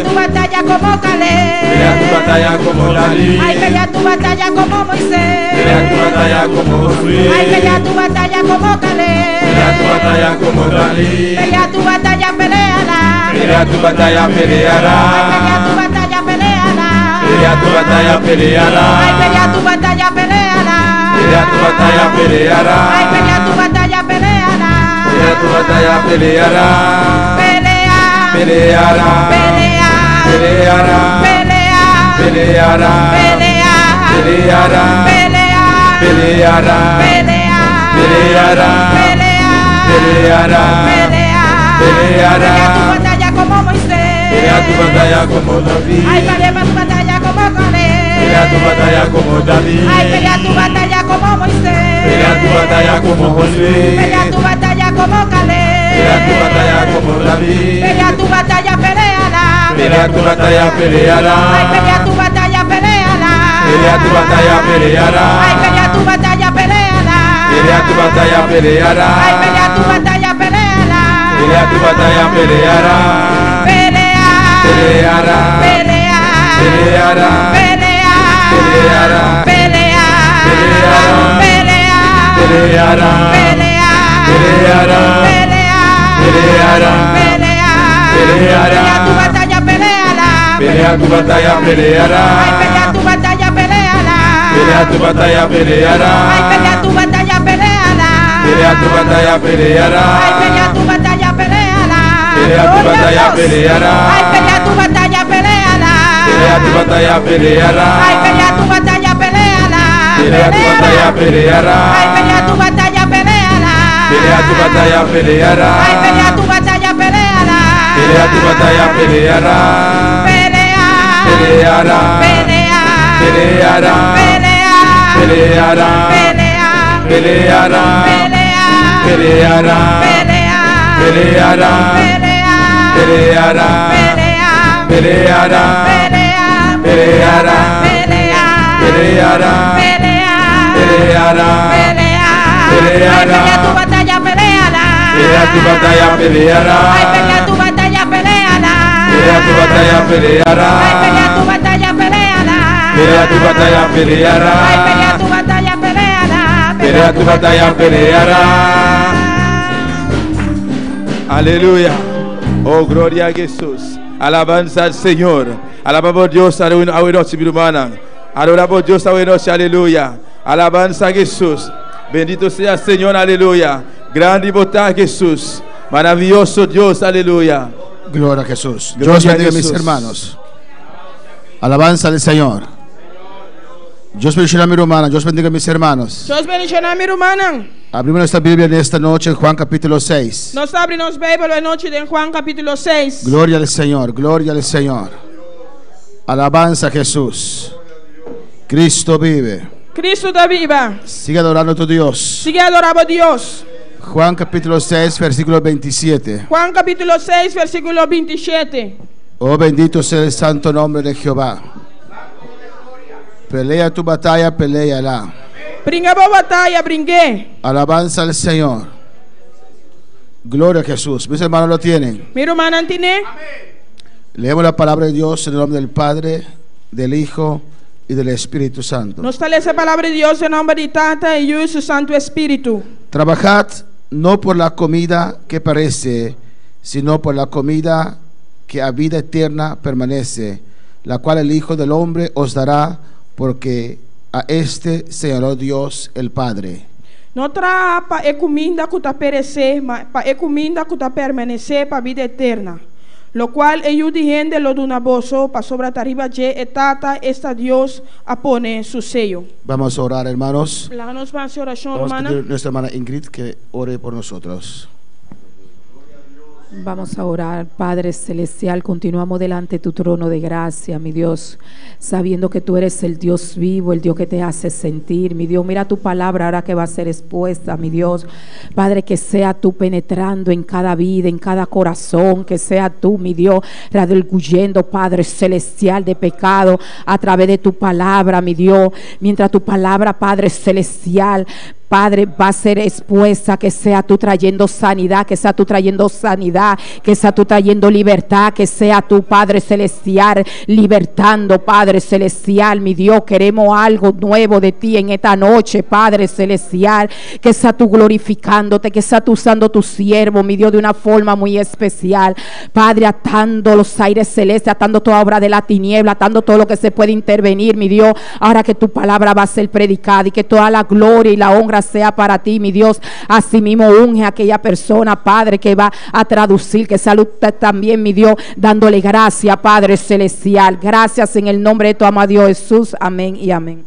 tu batalla como Caleb. Pelea tu batalla como David. Ay, pelea tu batalla como Moisés. Pelea tu batalla como Josué. Ay, pelea tu batalla como Caleb. Pelea tu batalla como David. Pelea tu batalla, peleala. Pelea tu batalla, Ay, peleará. pelea tu batalla, peleala. Pelea tu batalla, peleará. Ay, pelea tu batalla, peleala. Pelea tu batalla, peleará. Ay, pelea tu batalla, peleala. Pelea tu batalla, peleará. Pelea, Peleará. pelea, Peleará. pelea, Peleará. pelea, Peleará. pelea, Peleará. pelea, Peleará. pelea, Peleará. pelea. Peleará. Pelea tu batalla como Moisés. Pelea tu batalla como David. Ay, pelea tu batalla como Caleb. Pelea tu batalla como David. Ay, pelea tu batalla como Moisés. Pelea tu batalla como Josué. Pelea tu batalla como Caleb. Pelea tu batalla como David. Pelea tu batalla, peleala. Pelea tu batalla, peleará. Ay, pelea tu batalla, peleala. Pelea tu batalla, peleará. Ay, pelea tu batalla, peleala. Pelea tu batalla, peleará. Ay, pelea tu batalla, peleala. Pelea tu batalla, peleará. Pelea, Peleará. pelea, Peleará. pelea, Peleará. pelea, Peleará. pelea, Peleará. pelea, Peleará. pelea, Peleará. pelea, Peleará. pelea tu batalla, peleala. Pelea tu batalla, peleará. Ay, pelea tu batalla, peleala. Pelea tu batalla, peleará. Ay, pelea tu batalla, peleala. Pelea tu batalla, peleará. Ay, pelea tu batalla, peleala. Pelea tu Gloria a batalla, Dios. peleala. Ay, pelea tu batalla, peleala. Pelea tu batalla, peleará. Ay, pelea tu batalla, peleala. Pelea tu batalla, peleará. Ay, pelea tu batalla, peleala. Pelea tu batalla, peleará. Ay, pelea tu batalla, peleala. Pelea tu batalla, peleará. Pelea, Peleará. pelea, Peleará. pelea, Peleará. pelea, Peleará. pelea, Peleará. pelea, Peleará. Peleará. pelea, Peleará. pelea, Peleará. pelea, Peleará. pelea, Peleará. pelea, Peleará. ay, pelea tu batalla, peleala. Pelea tu batalla, peleará. Ay, pelea tu batalla, peleala. Pelea tu batalla, peleará. Ay, pelea tu batalla, peleala. Pelea tu batalla, peleará. Ay, pelea tu batalla, peleala. Pelea tu batalla, peleará. Aleluya. Oh, gloria a Jesús. Alabanza al Señor. Alabamos a Dios a buena noche, mi hermana. Adoramos a Dios a buena noche, aleluya. Alabanza a Jesús. Bendito sea el Señor, aleluya. Grande y bondad Jesús. Maravilloso Dios, aleluya. Gloria a Jesús. Gloria Dios a bendiga a mis Jesús. hermanos. Alabanza del Señor. Dios bendiga a mi hermana. Dios bendiga a mis hermanos. Deus bendiga mi hermana. Abrimos nuestra Biblia en esta noche en Juan capítulo 6. Nós abrimos Bíblia na noite de Juan capítulo 6. Gloria al Señor. Gloria al Señor. Alabanza a Jesús. Cristo vive. Cristo está viva. Sigue adorando a tu Dios. Sigue adorando a Deus. Juan capítulo 6, versículo 27. Juan capítulo 6, versículo 27. Oh, bendito sea el santo nombre de Jehová. Pelea tu batalla, peleala. Brinca boa batalha, brinqué. Alabanza al Señor. Gloria a Jesús. Mis hermanos lo tienen. Mi hermana tiene. Leemos la palabra de Dios en el nombre del Padre, del Hijo y del Espíritu Santo. Nós está essa palavra de Deus em nome de Tata e o Santo Espírito. Trabajad no por la comida que parece, sino por la comida que a vida eterna permanece, la cual el Hijo del Hombre os dará, porque a este señaló Dios el Padre. Não traga para comida que está perecer, mas para comida que está permanecer para a vida eterna. Lo cual ellos dijeron lo de una voz para sobre arriba de etata esta Dios a poner su sello. Vamos a orar, hermanos. La nos va a hacer oración, Vamos a hermana. pedir a nuestra hermana Ingrid que ore por nosotros. Vamos a orar. Padre Celestial, continuamos delante de tu trono de gracia, mi Dios, sabiendo que tú eres el Dios vivo, el Dios que te hace sentir, mi Dios. Mira tu palabra ahora que va a ser expuesta, mi Dios. Padre, que sea tú penetrando en cada vida, en cada corazón, que sea tú, mi Dios, redarguyendo, Padre Celestial, de pecado a través de tu palabra, mi Dios. Mientras tu palabra, Padre Celestial, Padre, va a ser expuesta, que sea tú trayendo sanidad, que sea tú trayendo sanidad, que sea tú trayendo libertad, que sea tu Padre celestial libertando, Padre celestial, mi Dios, queremos algo nuevo de ti en esta noche, Padre celestial, que sea tú glorificándote, que sea tú usando tu siervo, mi Dios, de una forma muy especial, Padre, atando los aires celestes, atando toda obra de la tiniebla, atando todo lo que se puede intervenir, mi Dios, ahora que tu palabra va a ser predicada y que toda la gloria y la honra sea para ti, mi Dios. Así mismo unge a aquella persona, Padre, que va a traducir, que salud también, mi Dios, dándole gracias, Padre celestial. Gracias en el nombre de tu amado Dios Jesús. Amén y amén.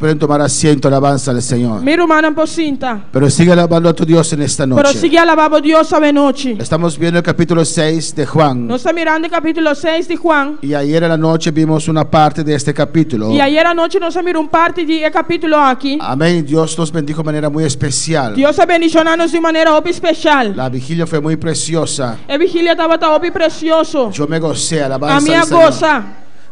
Pueden tomar asiento, alabanza al Señor. Mi hermana posinta. Pero sigue alabando a tu Dios en esta noche. Pero sigue alabando Dios esta noche. Estamos viendo el capítulo 6 de Juan. Nos está mirando el capítulo 6 de Juan. Y ayer en la noche vimos una parte de este capítulo. Y ayer anoche nos miró un parte del capítulo aquí. Amén. Dios nos bendijo de manera muy especial. Dios ha bendicionado de manera especial. La vigilia fue muy preciosa. La vigilia estaba tan precioso. Yo me gocé, alabanza A mí al Señor. goza.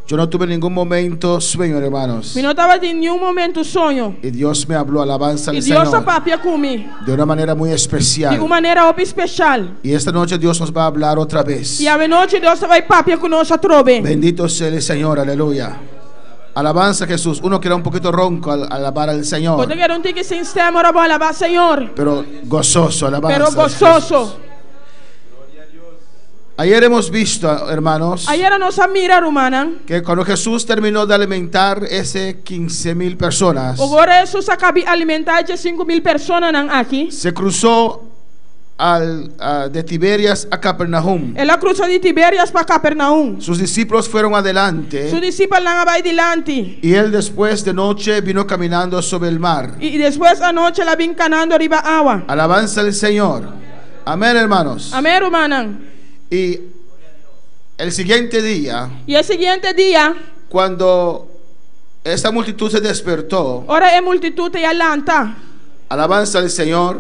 Yo no tuve ningún momento sueño, hermanos. Mi no estaba en ningún momento sueño. Y Dios me habló, alabanza al Y Dios Señor, papia conmigo. de una manera muy De especial. una manera especial. Y esta noche Dios nos va a hablar otra vez. Y a noche Dios vai papia con nosotros. Bendito sea el Señor, aleluya. Alabanza a Jesús. Uno queda un poquito ronco al alabar al Señor, Porque que não tem que ser sistema para alabar Señor. pero gozoso, alabanza. Pero gozoso. Ayer hemos visto, hermanos, Ayer a nossa mira, hermana. que cuando Jesús terminó de alimentar ese 15,000 personas, Agora Jesus acaba de alimentar de 5.000 pessoas aqui. se cruzó de Tiberias a Capernaum. Ela cruzou de Tiberias para Capernaum. Sus discípulos fueron adelante Sus discípulos lá vai adiante. y él después de noche vino caminando sobre el mar. E depois à noite ela vem canando riba água. Alabanza al Señor. Amén, hermanos. Amém, hermana. Y el siguiente día, E o seguinte dia, cuando esta multitud se despertó, ora é multitud e alanta. alabanza al Señor,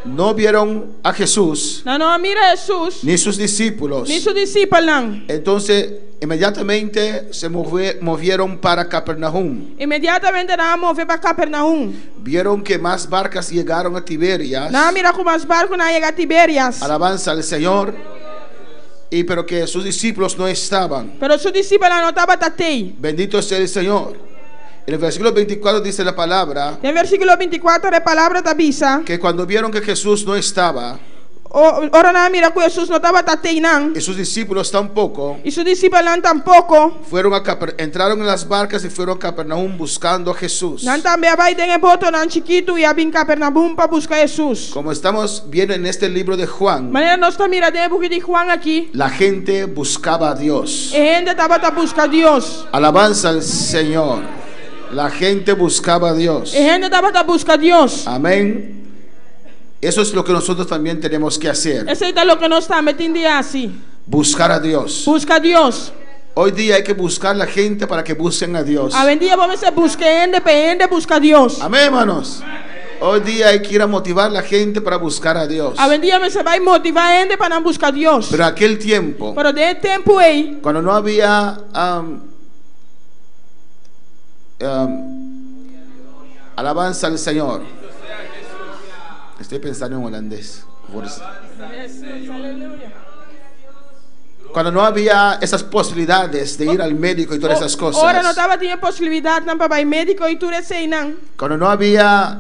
no vieron a Jesús Não mira Jesus, ni sus discípulos. nem seus discípulos não. Entonces, inmediatamente se movieron para Capernaum. Imediatamente nós mover para Capernaum. Vieron que más barcas llegaron a Tiberias. Nós mira com mais barcos na chega a Tiberias. Alabanza al Señor. Pero que sus discípulos no estaban. Pero seus discípulos não estavam tatei. Bendito sea el Señor. En el versículo 24 dice la palabra No versículo 24 a palavra da bisa. que cuando vieron que Jesús no estaba Ora nós mira que Jesus não estava tatei não. y sus discípulos tampoco, E seus discípulos não tampouco. entraron en las barcas y fueron a Capernaum buscando a Jesús. Não também vai dentro boto não chiquito e a vir Capernaum para buscar Jesus. Como estamos viendo en este libro de Juan, Maneira nós está mira dentro de Juan aqui. la gente buscaba a Dios. E gente estava a buscar Deus. Alabanza al Señor. La gente buscaba a Dios. E gente estava a buscar Deus. Amén. Eso es lo que nosotros también tenemos que hacer. Esse é o que nós estamos metendo assim. Buscar a Dios. Busca Deus. Hoy día hay que buscar la gente para que busquen a Dios. A vendia vamos a buscar gente, para gente buscar Deus. Amén, hermanos. Hoy día hay que ir a motivar a la gente para buscar a Dios. A vendia você vai motivar gente para não buscar Deus. Pero aquel tiempo, Pero de tempo aí, cuando no había alabanza al Señor. Estoy pensando en holandés. Cuando no había esas posibilidades de ir al médico y todas esas cosas. Ora não estava tinha possibilidade não para ir médico e tudo isso aí não. Cuando no había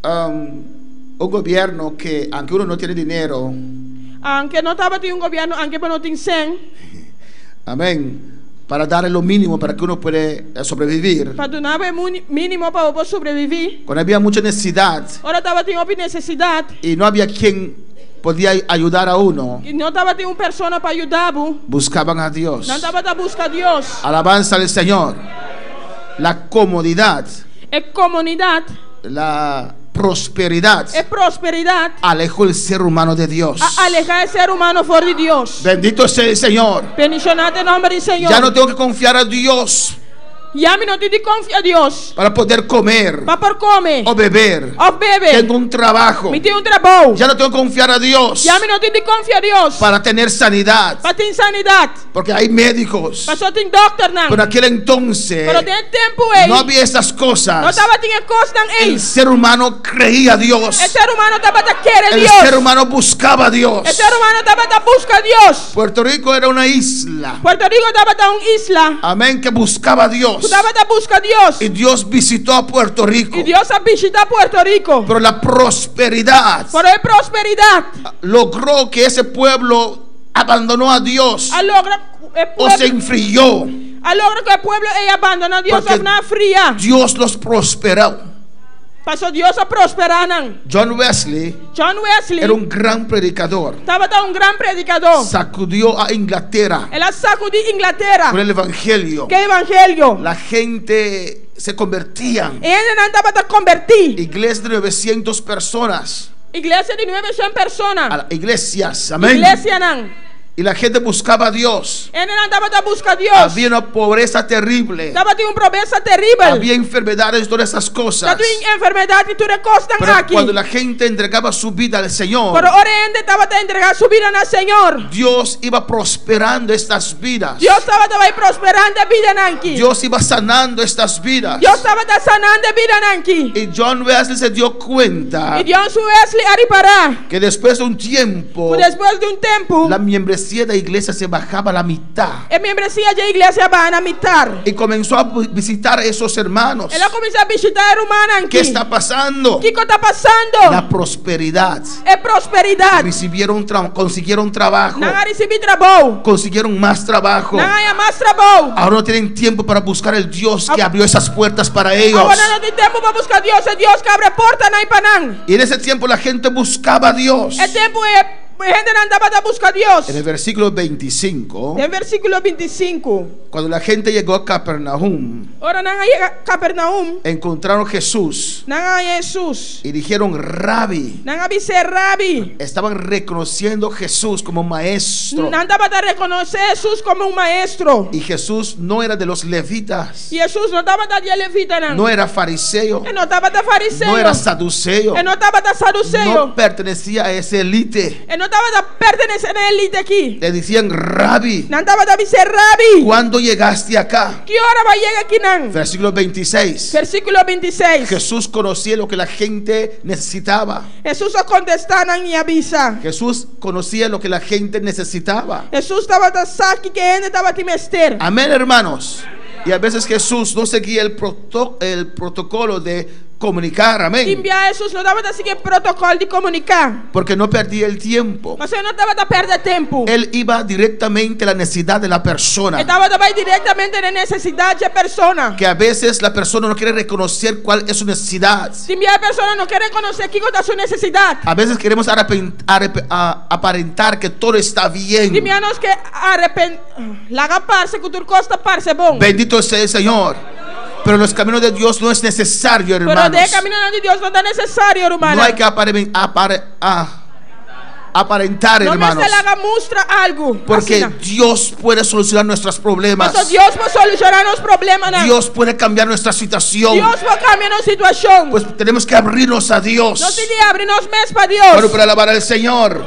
un gobierno que, aunque uno no tiene dinero, Aunque não estava tinha governo, aunque não tinha 100, amén, para darle lo mínimo para que uno puede sobrevivir. para donar o mínimo para poder sobreviver. Cuando había mucha necesidad Ora estava tinha necessidade y no había quien podía ayudar a uno, e não estava tinha pessoa para ajudar-o. buscaban a Dios. Não estava a buscar Deus. Alabanza al Señor. La comodidad, É comunidade, la prosperidad é prosperidade. alejó el ser humano de Dios. A alejar o ser humano fora de Deus. Bendito sea el Señor. Bendicionado em nome do Senhor. Ya no tengo que confiar a Dios Ya mi no te confía a Dios. para poder comer Va por comer. o beber. Of bebe. Tengo un trabajo. Mi tiene un trabajo. Ya no tengo que confiar a Dios Ya mi no te confía a Dios. para tener sanidad. Para tener sanidad. Porque hay médicos. Para tener doctor nan. Pero en aquel entonces Pero tiene tiempo no había estas No cosas. estaba teniendo cosas El ser humano creía a Dios. El ser humano estaba te quiere El Dios. ser humano buscaba a Dios. El ser humano estaba te busca a Dios. Puerto Rico era una isla. Puerto Rico estaba te una isla. Amén, que buscaba a Dios. Estaba te busca a Dios. Y Dios visitó a Puerto Rico. Y Dios ha visitado Puerto Rico. Pero la prosperidad Por la prosperidad. logró que ese pueblo abandonó a Dios A logra el o se pueblo. enfrió. A logra que el pueblo abandonó a Dios Porque a una fría. Dios los prosperó. Pasó Dios a prosperar. John Wesley John Wesley era un gran predicador. estaba un gran predicador. Sacudió a Inglaterra Él ha sacudido Inglaterra. con el evangelio. ¿Qué evangelio? La gente se convertía. Él estaba a convertir. Iglesia de 900 personas. Iglesia de 900 personas. Iglesias, amén. Iglesia nan. Y la gente buscaba a Dios. Él andaba a buscar a Dios. Había una pobreza terrible. Estaba de una pobreza terrible. Había enfermedades y todas esas cosas. Estaba en enfermedad y tú le costan Pero aquí. cuando la gente entregaba su vida al Señor, Pero ahora él estaba a entregar su vida al Señor. Dios iba prosperando estas vidas. Dios estaba ahí prosperando vida aquí. Dios iba sanando estas vidas. Dios estaba sanando vida aquí. Y John Wesley se dio cuenta Y Dios Wesley aripará. que después de un tiempo Después de un tiempo, la membresía de la iglesia se bajaba a la mitad. la membresía de la iglesia va a mitad. Y comenzó a visitar a esos hermanos. Él comenzó a visitar hermanos aquí. ¿Qué está pasando? ¿Qué está pasando? La prosperidad. Es prosperidad. Consiguieron trabajo. No han recibido trabajo. Consiguieron más trabajo. No hay más trabajo. Ahora no tienen tiempo para buscar el Dios que abrió esas puertas para ellos. Ahora no tiene tiempo para buscar a Dios. Es Dios que abre puertas no hay panán. Y en ese tiempo la gente buscaba a Dios. El tiempo es gente andaba a buscar a Dios. En el versículo 25, En versículo 25. cuando la gente llegó a Capernaum, Ahora no llega a Capernaum. encontraron a Jesús No hay Jesús. y dijeron Rabbi. No hay ser rabbi. Estaban reconociendo a Jesús como maestro. No andaba a reconocer a Jesús como un maestro. Y Jesús no era de los levitas, Y Jesús no estaba de levita. no era fariseo, Él no estaba de fariseo. no era saduceo, Él no estaba de saduceo. no pertenecía a esa élite. Él no estaba de pertenecer a la élite aquí. Le decían Rabbi, No andaba de ser rabbi. ¿cuándo llegaste acá? ¿Qué hora va a llegar aquí? Nan? Versículo 26. Versículo 26. Jesús conocía lo que la gente necesitaba. Jesús contestaron y avisa. Jesús conocía lo que la gente necesitaba. Jesús estaba de saque que él estaba de mester. Amén, hermanos. Y a veces Jesús no seguía el protocolo de comunicar. Amén. Enviar a Jesús no estaba de seguir el protocolo de comunicar. Porque no perdía el tiempo. Mas él no estaba de perder tiempo. Él iba directamente a la necesidad de la persona. Estaba de ir directamente a la necesidad de la persona. Que a veces la persona no quiere reconocer cuál es su necesidad. Si enviar a la persona no quiere reconocer qué es su necesidad. A veces queremos aparentar que todo está bien. Dimianos que la haga parce que tu costa parce bon. Bendito sea el Señor. Pero en los caminos de Dios no es necesario, Pero hermanos. de camino de Dios no es necesario, hermano. No hay que aparentar, No me hermanos. se le haga mostrar algo. Porque Así no. Dios puede solucionar nuestros problemas. Pero Dios puede solucionar los problemas. ¿No? Dios puede cambiar nuestra situación. Dios puede cambiar nuestra situación. Pues tenemos que abrirnos a Dios. No se le abrirnos mes para Dios. Bueno, para alabar al Señor.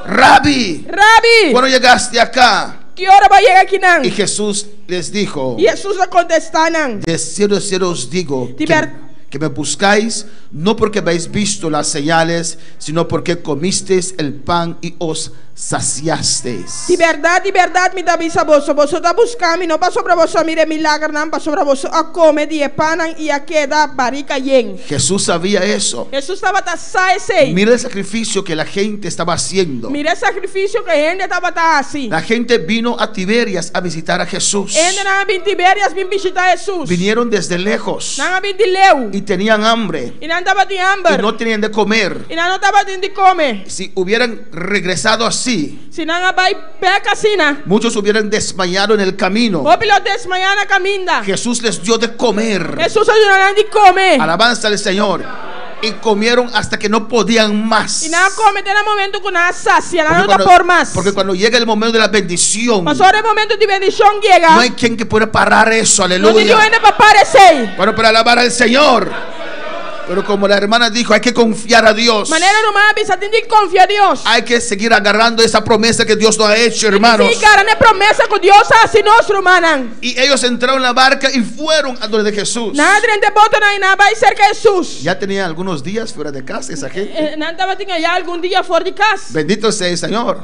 Rabbi, Rabbi, ¿cuándo llegaste acá? ¿qué hora va a llegar aquí? Nan? Y Jesús les dijo: Y Jesús le contestaron. de cierto os digo que me buscáis no porque habéis visto las señales, sino porque comisteis el pan y os saciasteis. De verdade, me dá bisa bolso. Bolso está buscando, não para sobre bolso, mire milagre, não para sobre bolso. A come, de panan e a queda barica yen. Jesús sabía eso. Jesús estava a sair. Mira el sacrificio que la gente estaba haciendo. Mira o sacrifício que a gente estava assim. La gente vino a Tiberias a visitar a Jesús. Ainda não vim Tiberias, vim visitar Jesus. Vinieron desde lejos Não vim de Leu. y tenían hambre E não estava de y hambre. no tenían de comer. E não estava de comer. Si hubieran regresado así, Se não vai peca sina. muchos hubieran desmayado en el camino. O piloto desmanhar na caminda. Jesús les dio de comer. Jesus ajudou de comer. Alabanza al Señor. y comieron hasta que no podían más. E na come até no momento que na sacia, na Porque não dá cuando, por mais. porque cuando llega el momento de la bendición, Mas ahora el momento de bendición llega. no hay quien que pueda parar eso. Não tem ninguém Aleluya. ainda para aparecer. Bueno, para alabar al Señor. Pero como la hermana dijo, hay que confiar a Dios. Maneira normal, você tem que confiar em Deus. Hay que seguir agarrando esa promesa que Dios nos ha hecho, hermanos. Sim, cara, não é promessa que Deus assinou, hermano. Y ellos entraron en la barca y fueron a donde Jesús. Nada de botam aí, nada vai cerca de Jesus. Ya tenían algunos días fuera de casa esa gente. Não estava tinha já algum dia fora de casa. Bendito sea el Señor.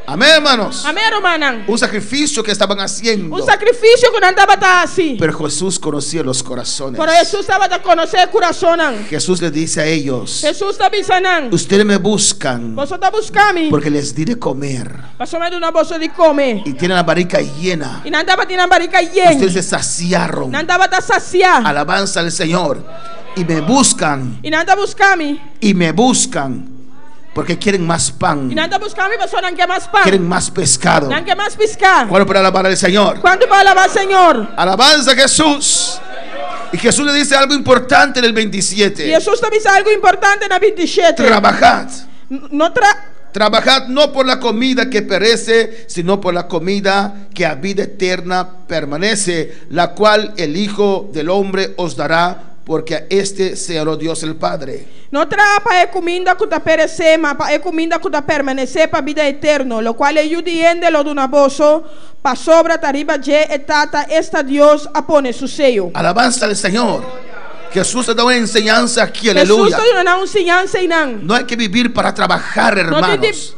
Amén, hermanos. Amém, hermano. Un sacrificio que estaban haciendo. Sacrifício que não estava assim. Pero Jesús conocía los corazones. Pero Jesus estava a conhecer o coração. Jesús les dice a ellos: Jesus está avisando. ustedes me buscan Você está buscando. porque les di de comer Passou mais de uma bolsa de comer. y tienen la barriga llena. E não estava tendo barriga llena. Ustedes se saciaron. Não estava a saciar. Alabanza al Señor. Y me buscan E não está buscando. y me buscan porque quieren más pan, E não está buscando, pessoa não quer mais pão. quieren más pescado. Não quer mais pescar. Bueno, para alabar al Señor. Quanto para alabar o Senhor? Alabanza a Jesús. Y Jesús le dice algo importante en el 27. Jesus está dizendo algo importante na 27. Trabajad. Trabajad Trabajad no por la comida que perece, sino por la comida que a vida eterna permanece, la cual el Hijo del Hombre os dará, porque a este señaló Dios el Padre. Não traga para a comida que está perecer, mas para a comida que está permanecer para a vida eterna, lo cual é judiende lo do naboso, para sobra tariba je etata esta Dios apone su sello. Alabanza al Señor. Jesús te da una enseñanza aquí, Jesus aleluya. está dando enseñanza e não. No hay que vivir para trabajar, hermanos.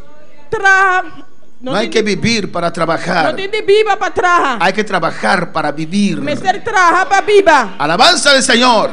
No hay que vivir para Não trabajar. tem de viva para trabalhar. Hay que trabajar para vivir. Mas ser trabalhar para viva. Alabanza al Señor.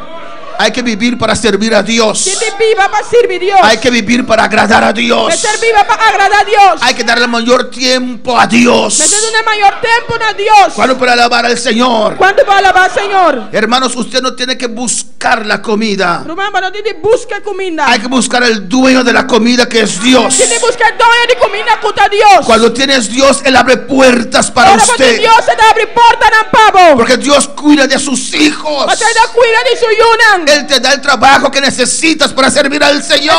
Hay que vivir para servir a Dios. Tem de viva para servir Deus. Hay que vivir para agradar a Mas Dios. ser viva para agradar a Deus. Hay que darle mayor tiempo a Mas Dios. ter um maior tempo na Deus. Cuando para alabar al Señor. Quando vai alabar o Senhor? Hermanos, usted no tiene que buscar la comida. Irmão, não tem de buscar comida. Hay que buscar el dueño de la comida, que es Dios. Tem de buscar dono de comida contra Deus. Cuando tienes Dios, Él abre puertas para Agora porque usted. Deus te abre porta na pavo. Porque Dios cuida de sus hijos. Você ainda cuida de seu yunan. Él te da el trabajo que necesitas para servir al Señor.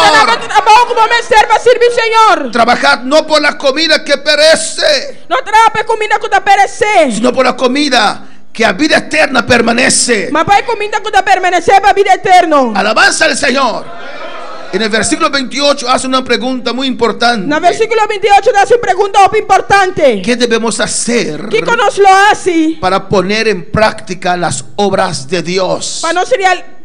Como me serve a servir o Senhor. Trabajad no por la comida que perece, Não traga comida que está perecer. sino por la comida que a vida eterna permanece. Mas vai comida que está permanecer para a vida eterna. Alabanza al Señor. En el versículo 28 hace una pregunta muy importante. No versículo 28 dá uma pergunta importante. ¿Qué debemos hacer Que nos lo hace para poner en práctica las obras de Dios?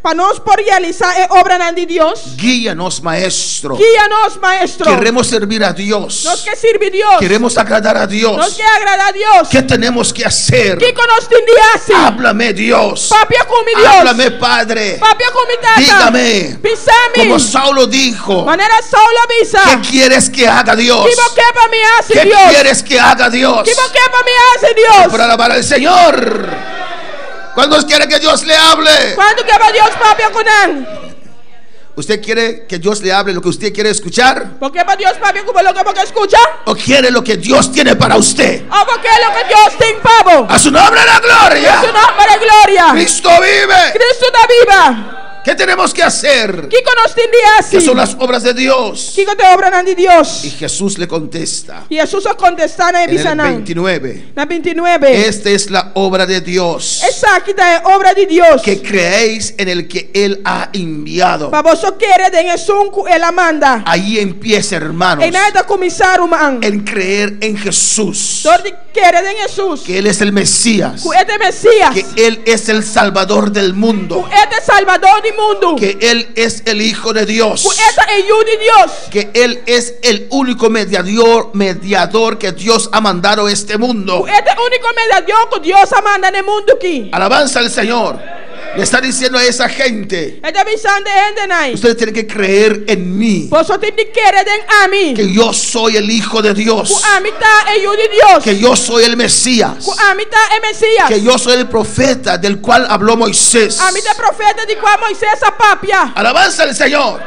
para nós por realizar a obra de Deus? Guíanos, Maestro. Guia-nos, Maestro. Queremos servir a Dios. Nós quer servir Deus. Queremos agradar a Nós Dios. quer agradar a Deus. ¿Qué tenemos que hacer? Que nós tem de hacer? Háblame, Dios. Papia com Deus. Háblame, Padre. Papia com tata. Dígame, Pisame. como Saulo dijo, Maneira Saulo avisa. ¿qué quieres que haga Dios? Que você para me hace ¿Qué Deus? quieres que haga Dios? Que você para me hace Deus? Para alabar al Señor. ¿Cuántos quieren que Dios le hable? Quando que vai Deus papia com ele? ¿Usted quiere que Dios le hable lo que usted quiere escuchar? Porque para Deus papia com lo que você escuta? ¿O quiere lo que Dios tiene para usted? Ou porque lo que Deus tem para A su nombre la Su gloria. nombre de gloria. Cristo vive. Cristo está viva. ¿Qué tenemos que hacer? Que nós tem de ¿Qué hacer? son las obras de Dios? Que te obra de Deus? Y Jesús le contesta E Jesus a contestar na en el Ebisanã. 29. Na 29. Esta es la obra de Dios, Essa aqui é obra de Deus. que creéis en el que Él ha enviado. Para você querer de Jesus ela manda. Ahí empieza, hermanos, E nada começar man. en creer en Jesús, Todo querer de Jesus. que Él es el Mesías, Que é Messias. que Él es el Salvador del mundo, Que é Salvador do mundo. que Él es el Hijo de Dios, Que é o de Deus. que Él es el único mediador que Dios ha mandado a este mundo. Que é o único mediador que Deus manda no mundo aqui. Alabanza al Señor. Le está diciendo a esa gente: É avisando gente nai. ustedes tienen que creer en mí, Você tem de querer a mim. que yo soy el Hijo de Dios, Que a mim tá é o de Deus. que yo soy el Mesías, Que a mim tá é Messias. que yo soy el profeta del cual habló Moisés. A mim é profeta de qual Moisés a papia. Alabanza al Señor.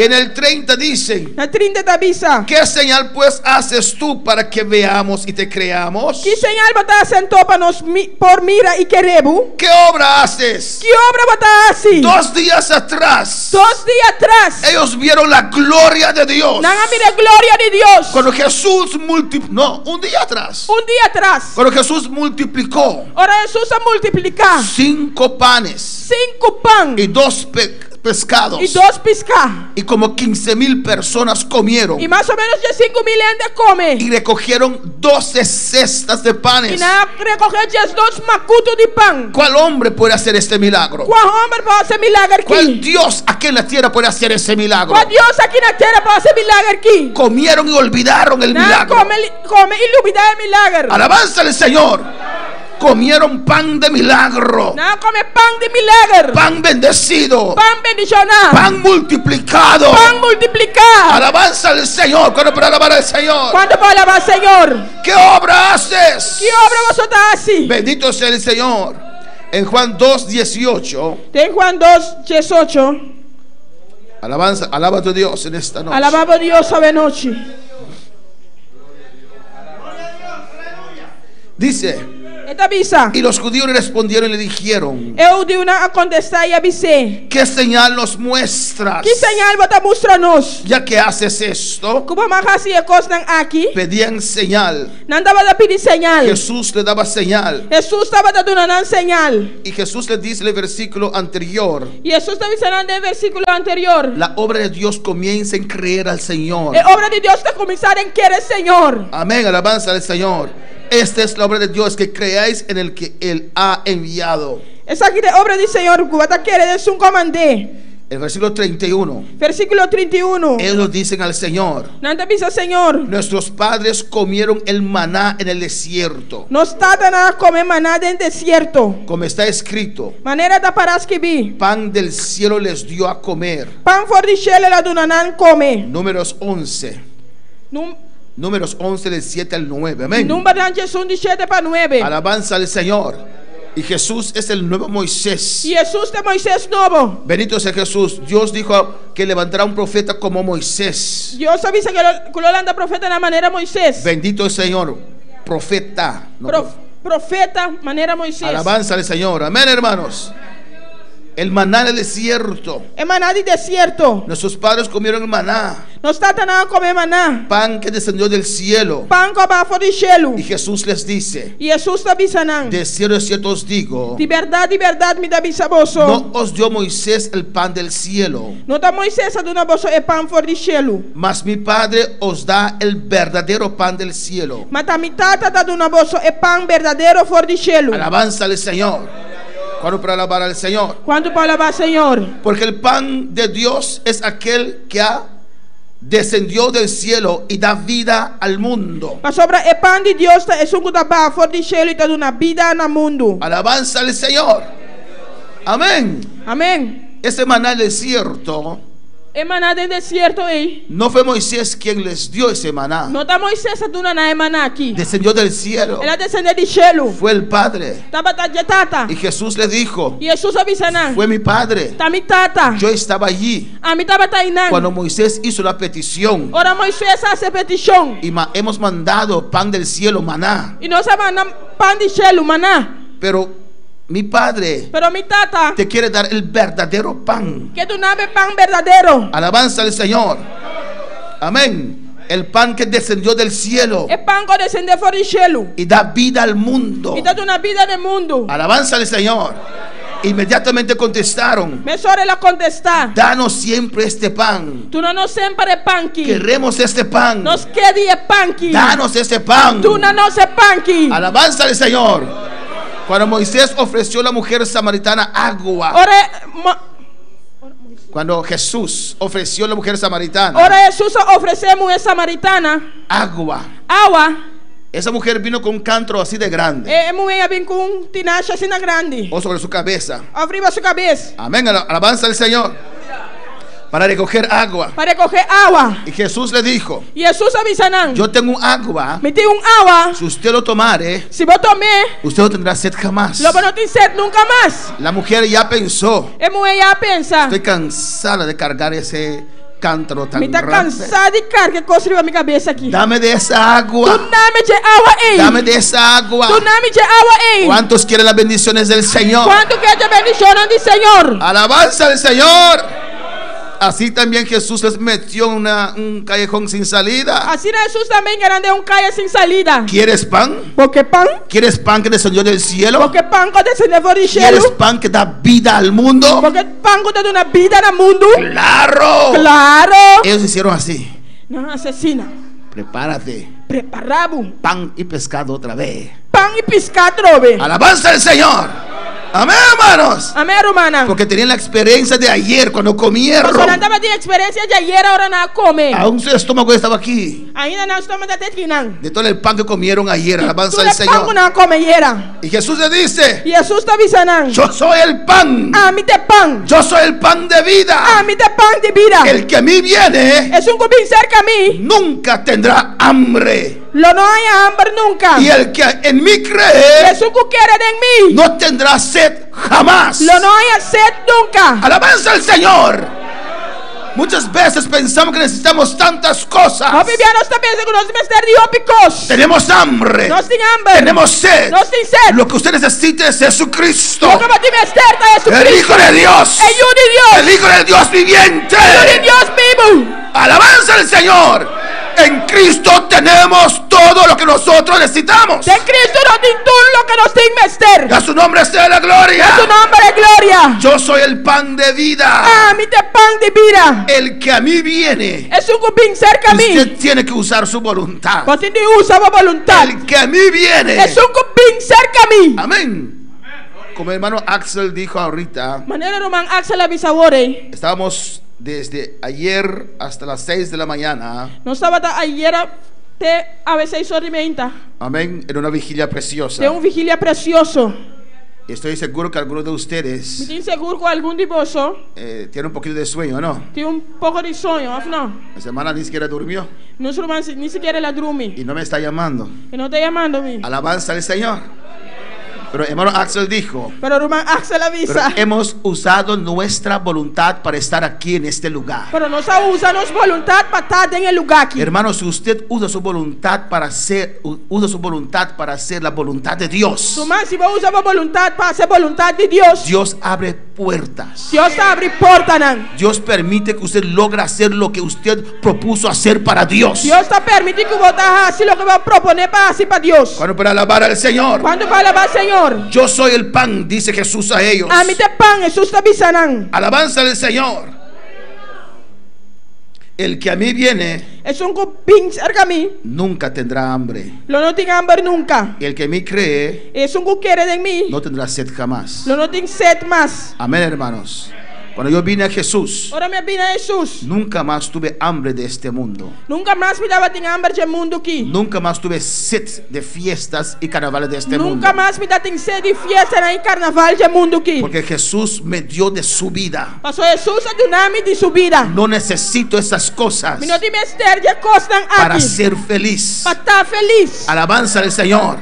En el 30 dicen: Na 30 tabisa. ¿qué señal pues haces tú para que veamos y te creamos? Que señal bata sentou para nos por mira y querebu? ¿Qué obra haces? Que obra bata assim? 2 días atrás 2 días atrás. ellos vieron la gloria de Dios. Nanga mira gloria de Dios. Cuando Jesús multiplicó, no, un día atrás. Un día atrás. Cuando Jesús multiplicó Ora Jesús a multiplicar 5 panes 5 pan y 2 pescados y 2 pisca. y como 15,000 personas comieron Y más o menos ya 5,000 gente come. y recogieron 12 cestas de Y panes. na recoger ya 2 macutos de pan. ¿Cuál hombre puede hacer este milagro? Qual homem pode fazer milagre ¿Cuál aqui? Dios aquí en la tierra puede hacer ese milagro? Qual Deus aqui na terra pode fazer milagre aqui? Comieron y olvidaron el Não milagro. come e ilumina o milagre. Alabanza al Señor. Comieron pan de milagro, Não come pão de milagre. pan bendecido, Pão bendicionado. pan multiplicado. Pão multiplicado. Alabanza al Señor. ¿Cuándo para alabar al Señor? Quando pode alabar Senhor? ¿Qué obra haces? Que obra você está assim? Bendito sea el Señor. En Juan 2:18, Tem Juan 2:18. alabanza, alaba a tu Dios en esta noche. Alabava Deus essa noite. Dice: Eta bisa. y los judíos le respondieron y le dijeron: Eu de una a contestar e avisei. ¿qué señal nos muestras? Que señal bota mostra-nos? Ya que haces esto. Como magasi e costan aqui. Pedían señal. Não dava da pedir señal. Jesús le daba señal. Jesus estava dando uma señal. Y Jesús le dice en el versículo anterior: E Jesus está avisando no versículo anterior. la obra de Dios comienza en creer al Señor. É obra de Deus está começar em querer Senhor. Amén, alabanza al Señor. Esta es la obra de Dios, que creáis en el que Él ha enviado. Essa aqui é obra do Senhor. Que vai querer é um comandante. El versículo 31. Versículo 31. Ellos dicen al Señor: Não te avisa Senhor. nuestros padres comieron el maná en el desierto, Nos trata nada comer maná em deserto. como está escrito: Maneira da parás que vi. pan del cielo les dio a comer. Pão for de chele la do nanán come. Números 11. Números 11 del 7 al 9. Amén. Número de Jesus de 7 para 9. Alabanza al Señor. Y Jesús es el nuevo Moisés. E Jesus de Moisés novo. Bendito sea Jesús. Dios dijo que levantará un profeta como Moisés. Deus avisa que lo anda profeta na maneira Moisés. Bendito el Señor. Profeta. No, Profeta maneira Moisés. alabanza al Señor. Amén, hermanos. El maná en el desierto. É maná de deserto. Nuestros padres comieron el maná, Nos trata nada comer maná. pan que descendió del cielo. Pão com bafo de chelo. Y Jesús les dice: E Jesus está avisando. de cierto os digo, De verdade me dá bisaboso. no os dio Moisés el pan del cielo, Não dá Moisés a dona boso é pão for de chelo. mas mi Padre os da el verdadero pan del cielo. Mas a mitad da dona boso é pão verdadeiro for de chelo. Alabanza al Señor. ¿Cuándo para alabar al Señor? Quanto para alabar Senhor? Porque el pan de Dios es aquel que descendió del cielo y da vida al mundo. Mas sobra é pão de Deus é um da ba for de chelo e tá dando vida no mundo. Alabanza al Señor. Amén. Amém. Ese maná del desierto, É maná de deserto aí. no fue Moisés quien les dio ese maná. Não tá Moisés a dona na maná aqui. Descendió del cielo. Ela descendeu de chelo. Fue el Padre. Tava tá de tata. Y Jesús le dijo: E Jesus avisando. fue mi Padre. Tá mi tata. Yo estaba allí A mim tava tá inando. cuando Moisés hizo la petición. Ora Moisés hace petição. Y hemos mandado pan del cielo, maná. E nós mandamos pão de chelo, maná. Pero mi Padre Pero mi tata te quiere dar el verdadero pan. que tu nave pão verdadeiro. Alabanza al Señor. Amén. El pan que descendió del cielo É pão que descende fora de chelo. y da vida al mundo. E tá dando vida no mundo. Alabanza al Señor. Inmediatamente contestaron: Me só ela contestar. danos siempre este pan. Tu não sempre é pão aqui. Queremos este pan. Nos quede é pão aqui. Danos este pan. Tu não é pão aqui. Alabanza al Señor. Cuando Moisés ofreció a la mujer samaritana agua. Ora Cuando Jesús ofreció a la mujer samaritana Jesus oferecemos essa samaritana agua. água. Esa mujer vino con un cántaro así de grande. É mulher vem com tinacha assim na grande. O sobre su cabeza. Abriu sua cabeça. Amén. Alabanza al Señor. Para recoger agua. Para recoger água. Y Jesús le dijo: E Jesus avisando. yo tengo un agua. Me tem água. Si usted lo tomare, Se vou tomar, usted no tendrá sed jamás. logo não tem sede nunca mais. La mujer ya pensó: É mulher já pensa. estoy cansada de cargar cántaro tan Me está grande. cansada de carga que construyó mi cabeza aquí. Dame de esa agua. Tu nome de agua aí. Dame de esa agua. Tu nome de agua aí. ¿Cuántos quieren las bendiciones del Señor? Quanto quer de bendição do Senhor? Alabanza al Señor. Así también Jesús les metió en un callejón sin salida. Assim Jesus também querendo um caia sem salida. ¿Quieres pan? Porque pão? ¿Quieres pan que descendió del cielo? Porque pão que descendeu do ¿Quieres cielo? pan que da vida al mundo? Porque pão que dá uma vida no mundo? ¡Claro! Claro. Ellos hicieron así. Não assassina. Prepárate. Preparamos Pan y pescado otra vez. pão e pescado trove. Alabanza al Señor. Amén, hermanos. Amém, romana. Porque tenían la experiencia de ayer cuando comieron. Porque andava de experiência de ayer, agora não come. Aún su estómago estaba aquí. Ainda não estamos até que não. De todo el pan que comieron ayer. Alabanza Tu al pão que Señor. não come era. Y Jesús le dice: E Jesus está avisando. yo soy el pan. A mim te pão. Yo soy el pan de vida. A mim te pão de vida. El que a mí viene É cupim cerca a mim. nunca tendrá hambre. Lo não há hambre nunca. Y el que en mí É cree que quer em mim. no tendrá sed jamás. Lo não há sede nunca. Alabanza al Señor. Muchas veces pensamos que necesitamos tantas cosas. Nós vivemos também que nós temos de ópicos. Tenemos hambre. Nós temos hambre. Tenemos sed. Nós temos sede. Lo que usted necesita es Jesucristo, Lo que nós temos certa é el Jesucristo. Hijo de Dios, É o de Deus. el Hijo del Dios viviente. É o de Deus vivo. Alabanza al Señor. En Cristo tenemos todo lo que nosotros necesitamos. De Cristo nós temos tudo o que nós temos mestre. Que a su nombre sea la gloria. Su nome é glória. Yo soy el pan de vida. A mim te pão de vida. El que a mí viene, É cupim cerca a mim. usted tiene que usar su voluntad. Você tem que usar a vontade. El que a mí viene. É cupim cerca a mim. Amén. Como el hermano Axel dijo ahorita, Maneira Roman Axel avisawore. estábamos desde ayer hasta las 6 de la mañana. Nós estava ayer até às 6h30. Amén. En una vigilia preciosa. Tem vigília precioso. Estoy seguro que algunos de Me ustedes tenho seguro que algum de vocês tienen un poquito de sueño, ¿no? tem pouco de sonho, não? La semana ni siquiera durmió Nós irmãos nem sequer ela dorme. y no me está llamando. E não está chamando a mim. Alabanza al Señor. Pero hermano Axel dijo, Pero Roman Axel pero avisa. hemos usado nuestra voluntad para estar aquí en este lugar. Pero nós usamos vontade para estar em lugar aqui. Hermano, si usted usa su voluntad para hacer la voluntad de Dios, Roman, se você usar a vontade para ser vontade de Deus, Dios abre puertas. Deus abre porta, não. Dios permite que usted logre hacer lo que usted propuso hacer para Dios. Deus está permitindo que você faça o que vai proponer para fazer para Deus. Cuando para alabar al Señor, Quando vai levar Senhor, yo soy el pan, dice Jesús a ellos. a mim te pão, Jesus está avisando. Alabanza al Señor. El que a mí viene É cupim cerca a mim. nunca tendrá hambre. Lo não tem hambre nunca. El que a mí cree É que quer em mim. no tendrá sed jamás. Lo não tem sede mais. Amén, hermanos. Cuando yo vine a Jesús, Ora minha vida é Jesus. nunca más tuve hambre de este mundo. Nunca mais me dava ter hambre de mundo aqui. Nunca más tuve sed de fiestas y carnavales de este mundo. Nunca mais me dá ter sede de festa em carnaval de mundo aqui. Porque Jesús me dio de su vida. Pastor Jesus é do nome de sua vida. No necesito esas cosas Me não tem mestre de costas para aqui. ser feliz. Para estar feliz. Alabanza al Señor.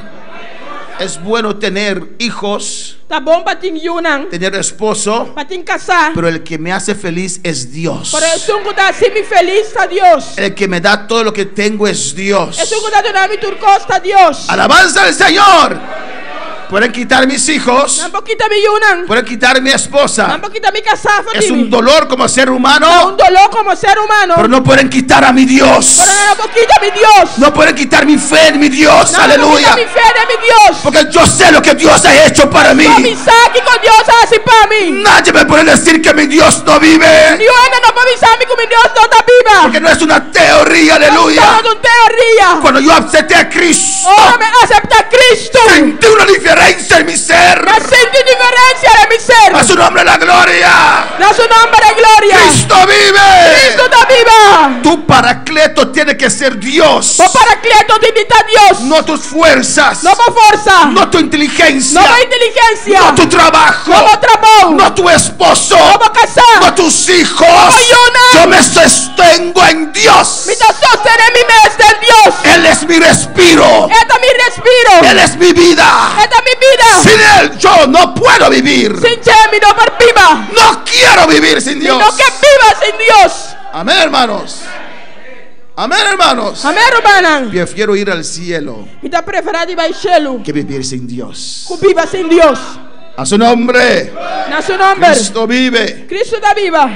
Es bueno tener hijos, Tá bom para ter yunang. tener esposo, Para ter casar. pero el que me hace feliz es Dios. Por isso que dá sempre feliz a Deus. El que me da todo lo que tengo es Dios. Isso que dá do nome tur costa a Deus. Alabanza al Señor. Pueden quitar mis hijos, Não pouquinho me yunang. pueden quitar mi Não esposa. pouquinho me casar. Es un dolor como ser É humano, dolor como ser humano. pero no pueden quitar a mi Dios. Pero não pouquinho me Deus. No pueden quitar mi fe en mi Dios. Não Aleluya. pouquinho me fé de mi Deus. Porque yo sé lo que Dios ha hecho para mí. Só me sabe que Deus hace para mim. Nadie me puede decir que mi Dios no vive. Eu ainda não vou me saber que meu Deus não está viva. Porque no es una teoría, aleluya. Estamos em teoria. Cuando yo acepté a Cristo, Ora me acepta Cristo. sentí una diferencia en mi ser. Mas sente diferença de mi ser. A su nombre la gloria. Na su nombre de glória. Cristo vive. Cristo está viva. Tu paracleto tiene que ser Dios. O paracleto de Deus. No tus fuerzas. Não por força. No tu inteligencia. Não por inteligência. No tu trabajo. Não por trabalho. No tu esposo. Não por casar. No tus hijos. Ayuna. Yo me sostengo en Dios. Me está sostendo mi mestre Deus. Él es mi respiro. Esta mi respiro. Él es mi vida. Esta mi vida. Sin Él yo no puedo vivir. Sin Jemi no por viva. No quiero vivir sin Dios. No que viva sin Dios. Amén, hermanos. Amén, hermanos. Amén, hermana. Prefiero ir al cielo Mita preferado ir ao cielo. que vivir sin Dios. Que viva sem Deus. A su nombre. Na seu nome. Cristo vive. Cristo está viva.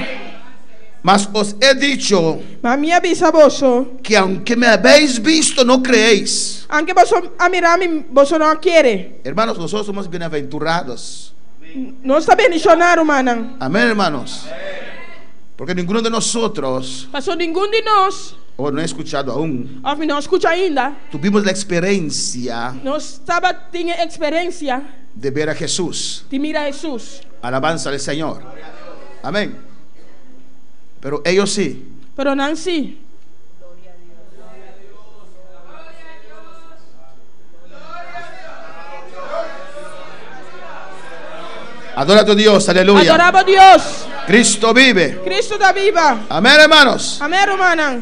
Mas os he dicho Mas minha bisavoso, que aunque me habéis visto, no creéis. aunque você a mirar-me, você não quer. Hermanos, nosotros somos bienaventurados. Não está bendicionado, mana. Amén, hermanos. Porque ninguno de nosotros, Passou nenhum de nós, o no he escuchado aún, ou não escuta ainda, tuvimos la experiencia não estava tinha experiência de ver a Jesús. de mirar Jesus. Alabanza al Señor. Amén. Pero ellos sí. Pero não sim. Adora a tu Dios, aleluya. Adorava a Deus. Cristo vive. Cristo está viva. Amén, hermanos. Amém, hermana.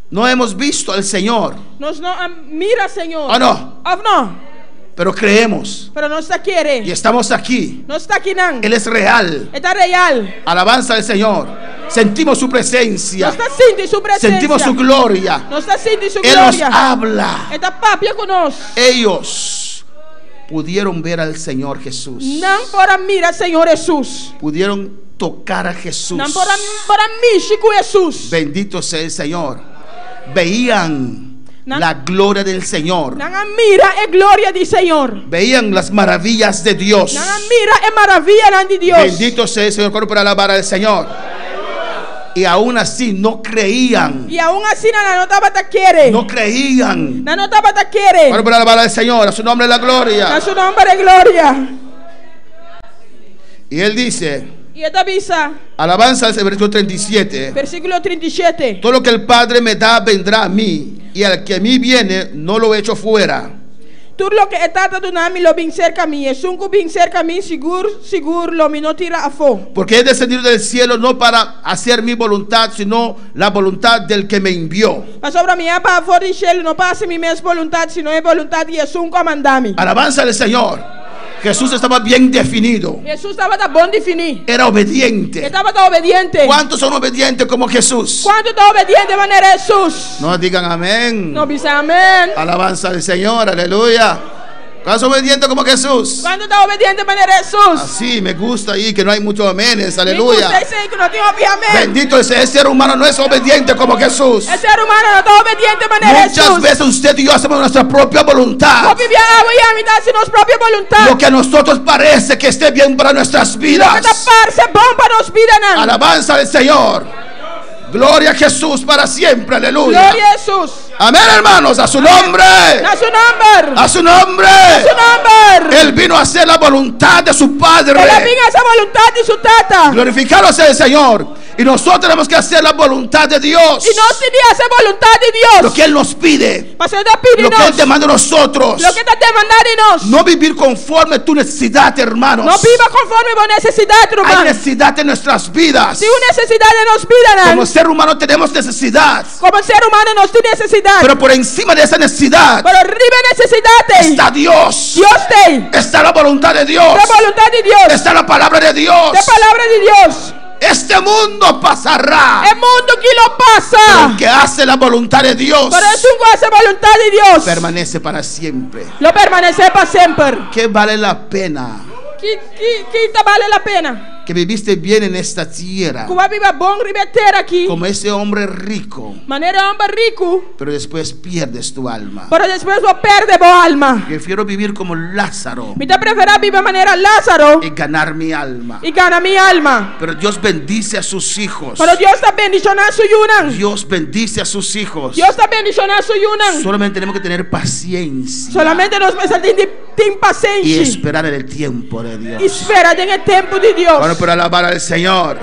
No hemos visto al Señor, Nós não mira, Senhor. ¿o no? Ou não? Pero creemos Pero não está y querendo. estamos aquí. Não está aqui, não. Él es real. Está real. Alabanza al Señor. Sentimos su Não presencia. está sentindo sua presença. Sentimos su gloria. Não está sentindo sua Él nos glória. habla. Está papia conosco. Ellos pudieron ver al Señor Jesús. Não para mirar, Senhor Jesus. Pudieron tocar a Jesús. Não para mexer com Jesus. Bendito sea el Señor. Veían Não. la gloria del Señor. Não mira a glória do Senhor. Veían las maravillas de Dios. Não mira a maravilha de Deus. Bendito sea el Señor. Coro para alabar al Señor. Y aún así no creían. E aún assim não estava a querer. No creían. Não estava a querer. Coro para alabar al Señor. A su nombre la Na gloria. seu nome de glória. Y él dice, E esta avisa, alabanza al versículo 37. versículo 37. Todo lo que el Padre me da vendrá a mí, y al que a mí viene no lo echo fuera. Tudo lo que está do nome lo vem cerca a mim. E sunco vem cerca a mim, seguro, lo me não tira a fo. Porque he descendido del cielo no para hacer mi voluntad, sino la voluntad del que me envió. Mas sobre a minha para fora de cielo, não passa minha vontade, sino é vontade de Jesus a mandar-me. Alabanza al Señor. Jesús estaba bien definido. Jesus estava bom definir. Era obediente. Estava obediente. ¿Cuántos son obedientes como Jesús? Quanto está obediente de maneira Jesus? No digan amén. Não diz amém. Alabanza al Señor, aleluya. ¿Cuántos son obedientes como Jesús? Quanto está obediente de maneira Jesus? Así me gusta ahí que no hay muchos aménes, Me aleluya. gusta esse que não tem amém. Bendito ese ser humano, no es obediente como Jesús. Esse ser humano não está obediente de maneira Muchas Jesus. veces usted y yo hacemos nuestra propia voluntad. Não vivia água e a me dá nossa própria vontade. Lo que a nosotros parece que esté bien para nuestras Lo que vidas. está parece bom para nos vida, não. Alabanza al Señor. Gloria a Jesús para siempre, aleluya. Glória a Jesus. Amén, hermanos, a su nombre. Na seu nome. A su nombre. Seu nome. Él vino a hacer la voluntad de su Padre. Ela vinha essa vontade de sua tata. Glorificado sea el Señor. Y nosotros tenemos que hacer la voluntad de Dios. E nós teríamos essa vontade de Deus. Lo que Él nos pide. Mas Ele está pedindo Lo que Él nós. demanda a nosotros. Lo que está demandando de nós. No vivir conforme a tu necesidad, hermanos. Não viva conforme a necessidade, Hay irmão. necesidad en nuestras vidas. Se uma necessidade nos vida, Como não. ser humano tenemos necesidad. Como ser humano nós temos necessidade. Pero por encima de esa necesidad Pero arriba necessidade. está Dios. Deus tem. Está la voluntad de Dios. Da vontade de Deus. Está la palabra de Dios. Da palavra de Deus. Este mundo pasará. É mundo que lo Pero passa. el que hace la voluntad de Dios Pero es un hace vontade de Deus. permanece para siempre. Lo permanecer para sempre. ¿Qué vale la pena? Que vale a pena. Que viviste bien en esta tierra Como viva bom ribeter aqui. como ese hombre rico, Maneira homem rico. pero después pierdes tu alma. Pero depois vou perder boa alma. Prefiero vivir como Lázaro Me dá preferir viver maneira Lázaro y ganar mi alma. e ganhar minha alma. Pero Dios bendice a sus hijos. Pero Deus está bendicionando su yunan. Dios bendice a sus hijos. Deus está bendicionando su yunan. Solamente tenemos que tener paciencia Solamente nós precisamos de y paciência. esperar en el tiempo de Dios. Espera en el tempo de Deus. Bueno, para alabar al Señor.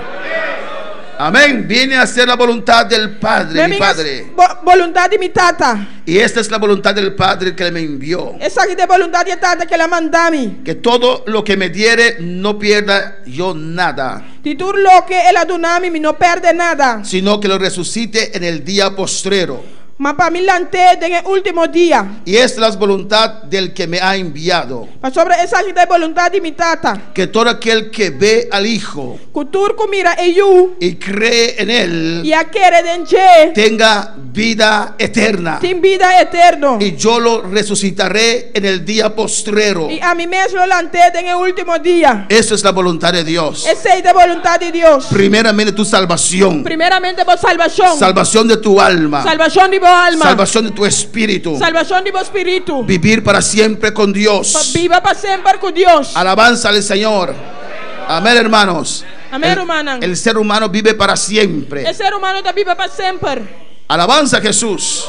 Amén. Viene a hacer la voluntad del Padre, mi Padre. Voluntade de mi tata. Y esta es la voluntad del Padre que me envió. Essa aqui é voluntade de tata que ela manda-me. Que todo lo que me diere no pierda yo nada, De tudo lo que ela doname, me não perde nada. sino que lo resucite en el día postrero. mas para mí lante en el último día. Y esta es la voluntad del que me ha enviado, Para sobre esa gente voluntad de mi tata. que todo aquel que ve al Hijo Kutur kumira eyu. y cree en Él Y a quiere denche. tenga vida eterna, Tin vida eterno. y yo lo resucitaré en el día postrero. Y a mí mismo lo lante en el último día. Eso es la voluntad de Dios. Esa es la voluntad de Dios. Primeramente tu salvación, Primeramente por salvación. salvación de tu alma, Salvación de vos alma. salvación de tu espíritu, Salvación de vos espíritu. vivir para siempre con Dios. Viva para siempre con Dios. Alabanza al Señor. Amén, hermanos. Amén, hermanos. El ser humano vive para siempre. El ser humano está vivo para siempre. Alabanza a Jesús.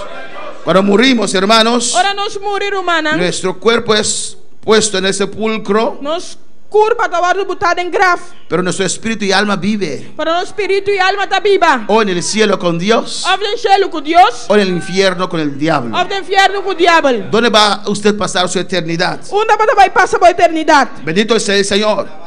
Cuando morimos, hermanos, Ahora nos morir humana. nuestro cuerpo es puesto en el sepulcro, Nos curva está botada en graf. pero nuestro espíritu y alma vive Pero nuestro espíritu y alma está viva. o en el cielo con Dios Of den cielo con Dios. o en el infierno con el diablo. Of den infierno con diablo. ¿Dónde va usted a pasar su eternidad? Una para vai pasar por eternidad. Bendito sea el Señor.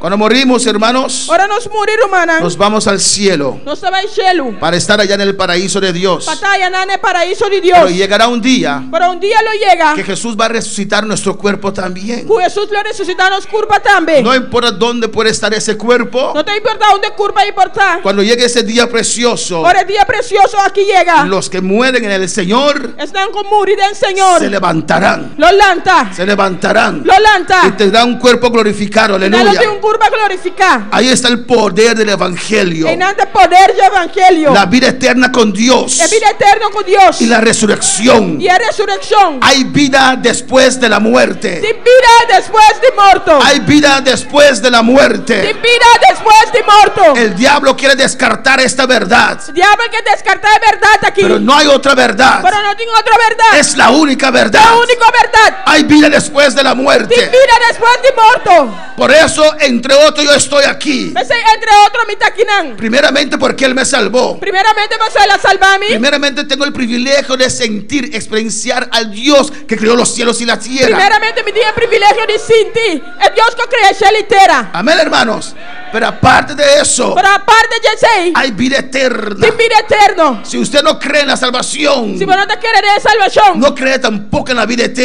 Cuando morimos, hermanos, Ahora nos morir humana. nos vamos al cielo Nos va en cielo. para estar allá en el paraíso de Dios. Batalla en el paraíso de Pero Dios. llegará un día Pero un día lo llega. que Jesús va a resucitar nuestro cuerpo también. Jesús lo resucita nos curva también. No importa dónde puede estar ese cuerpo, No te importa dónde curva importa. cuando llegue ese día precioso, Ahora el día precioso aquí llega. los que mueren en el Señor Están con morir del Señor. se levantarán. Lo lanta. Se levantarán Lo lanta. y tendrán un cuerpo glorificado. Dale Aleluya. un curva glorificada. Ahí está el poder del Evangelio. En ante poder del evangelio. La vida eterna con Dios El vida eterno con Dios. y la resurrección. Y la resurrección. Hay vida después de la muerte. Sin vida después de muerto. Hay vida después de la Sin muerte. vida después de muerto. El diablo quiere descartar esta verdad, Diablo que descartar verdad aquí. pero no hay otra verdad. Pero no tengo otra verdad. Es la única verdad. La única verdad. Hay vida después de la Sin muerte. vida después de muerto. Por eso, entre otros, yo estoy aquí. Ese entre otros mi taquinan. Primeramente porque Él me salvó. Primeramente vas a la salvami. Primeramente tengo el privilegio de sentir, experienciar al Dios que creó los cielos y la tierra. Primeramente me tiene el privilegio de sentir el Dios que creó el cielo y tierra. Amén, hermanos. Pero aparte de eso, Pero aparte de eso, hay vida eterna. sin vida eterno. Si usted no cree en la salvación, Si vos no te quieres de salvación, no cree tampoco en la vida vos no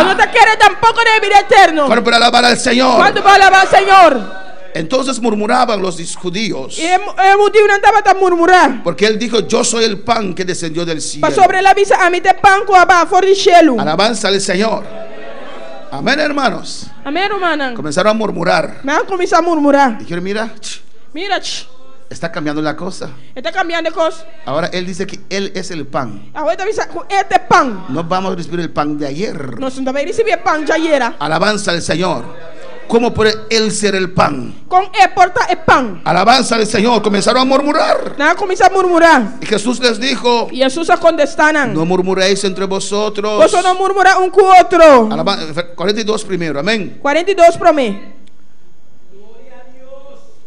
eterna. te quieres tampoco de vida eterno. Cuando para alabar al Señor, ¿Cuándo va a alabar al Señor? entonces murmuraban los judíos, Y hemos dicho andaba a murmurar. porque Él dijo: yo soy el pan que descendió del cielo. Pa sobre la visa a mí te pan con abajo del cielo. Alabanza al Señor. Amén, hermanos. Amén, hermana. Comenzaron a murmurar. Me han comenzado a murmurar. Dijeron: mira, Mira, está cambiando la cosa. está cambiando de cosa. Ahora Él dice que Él es el pan. Ahorita avisa este pan. No vamos a recibir el pan de ayer. No se debe recibir pan ya ayer. Alabanza al Señor. ¿Cómo puede Él ser el pan? Con porta el pan. Alabanza al Señor. Comenzaron a murmurar. Nada comienza a murmurar. Y Jesús les dijo: Y Jesús se contestanan. no murmuréis entre vosotros. Vos no murmura un cu otro. 42 primero, amén. 42 promé.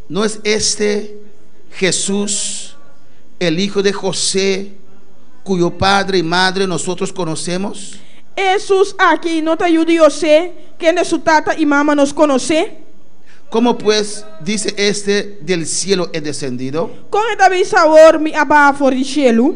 ¿No es este Jesús, el hijo de José, cuyo padre y madre nosotros conocemos? Jesús aquí no te ayuda yo sé que de su tata y mamá nos conoce. ¿Cómo pues dice este: del cielo he descendido? Con este sabor mi abajo del cielo.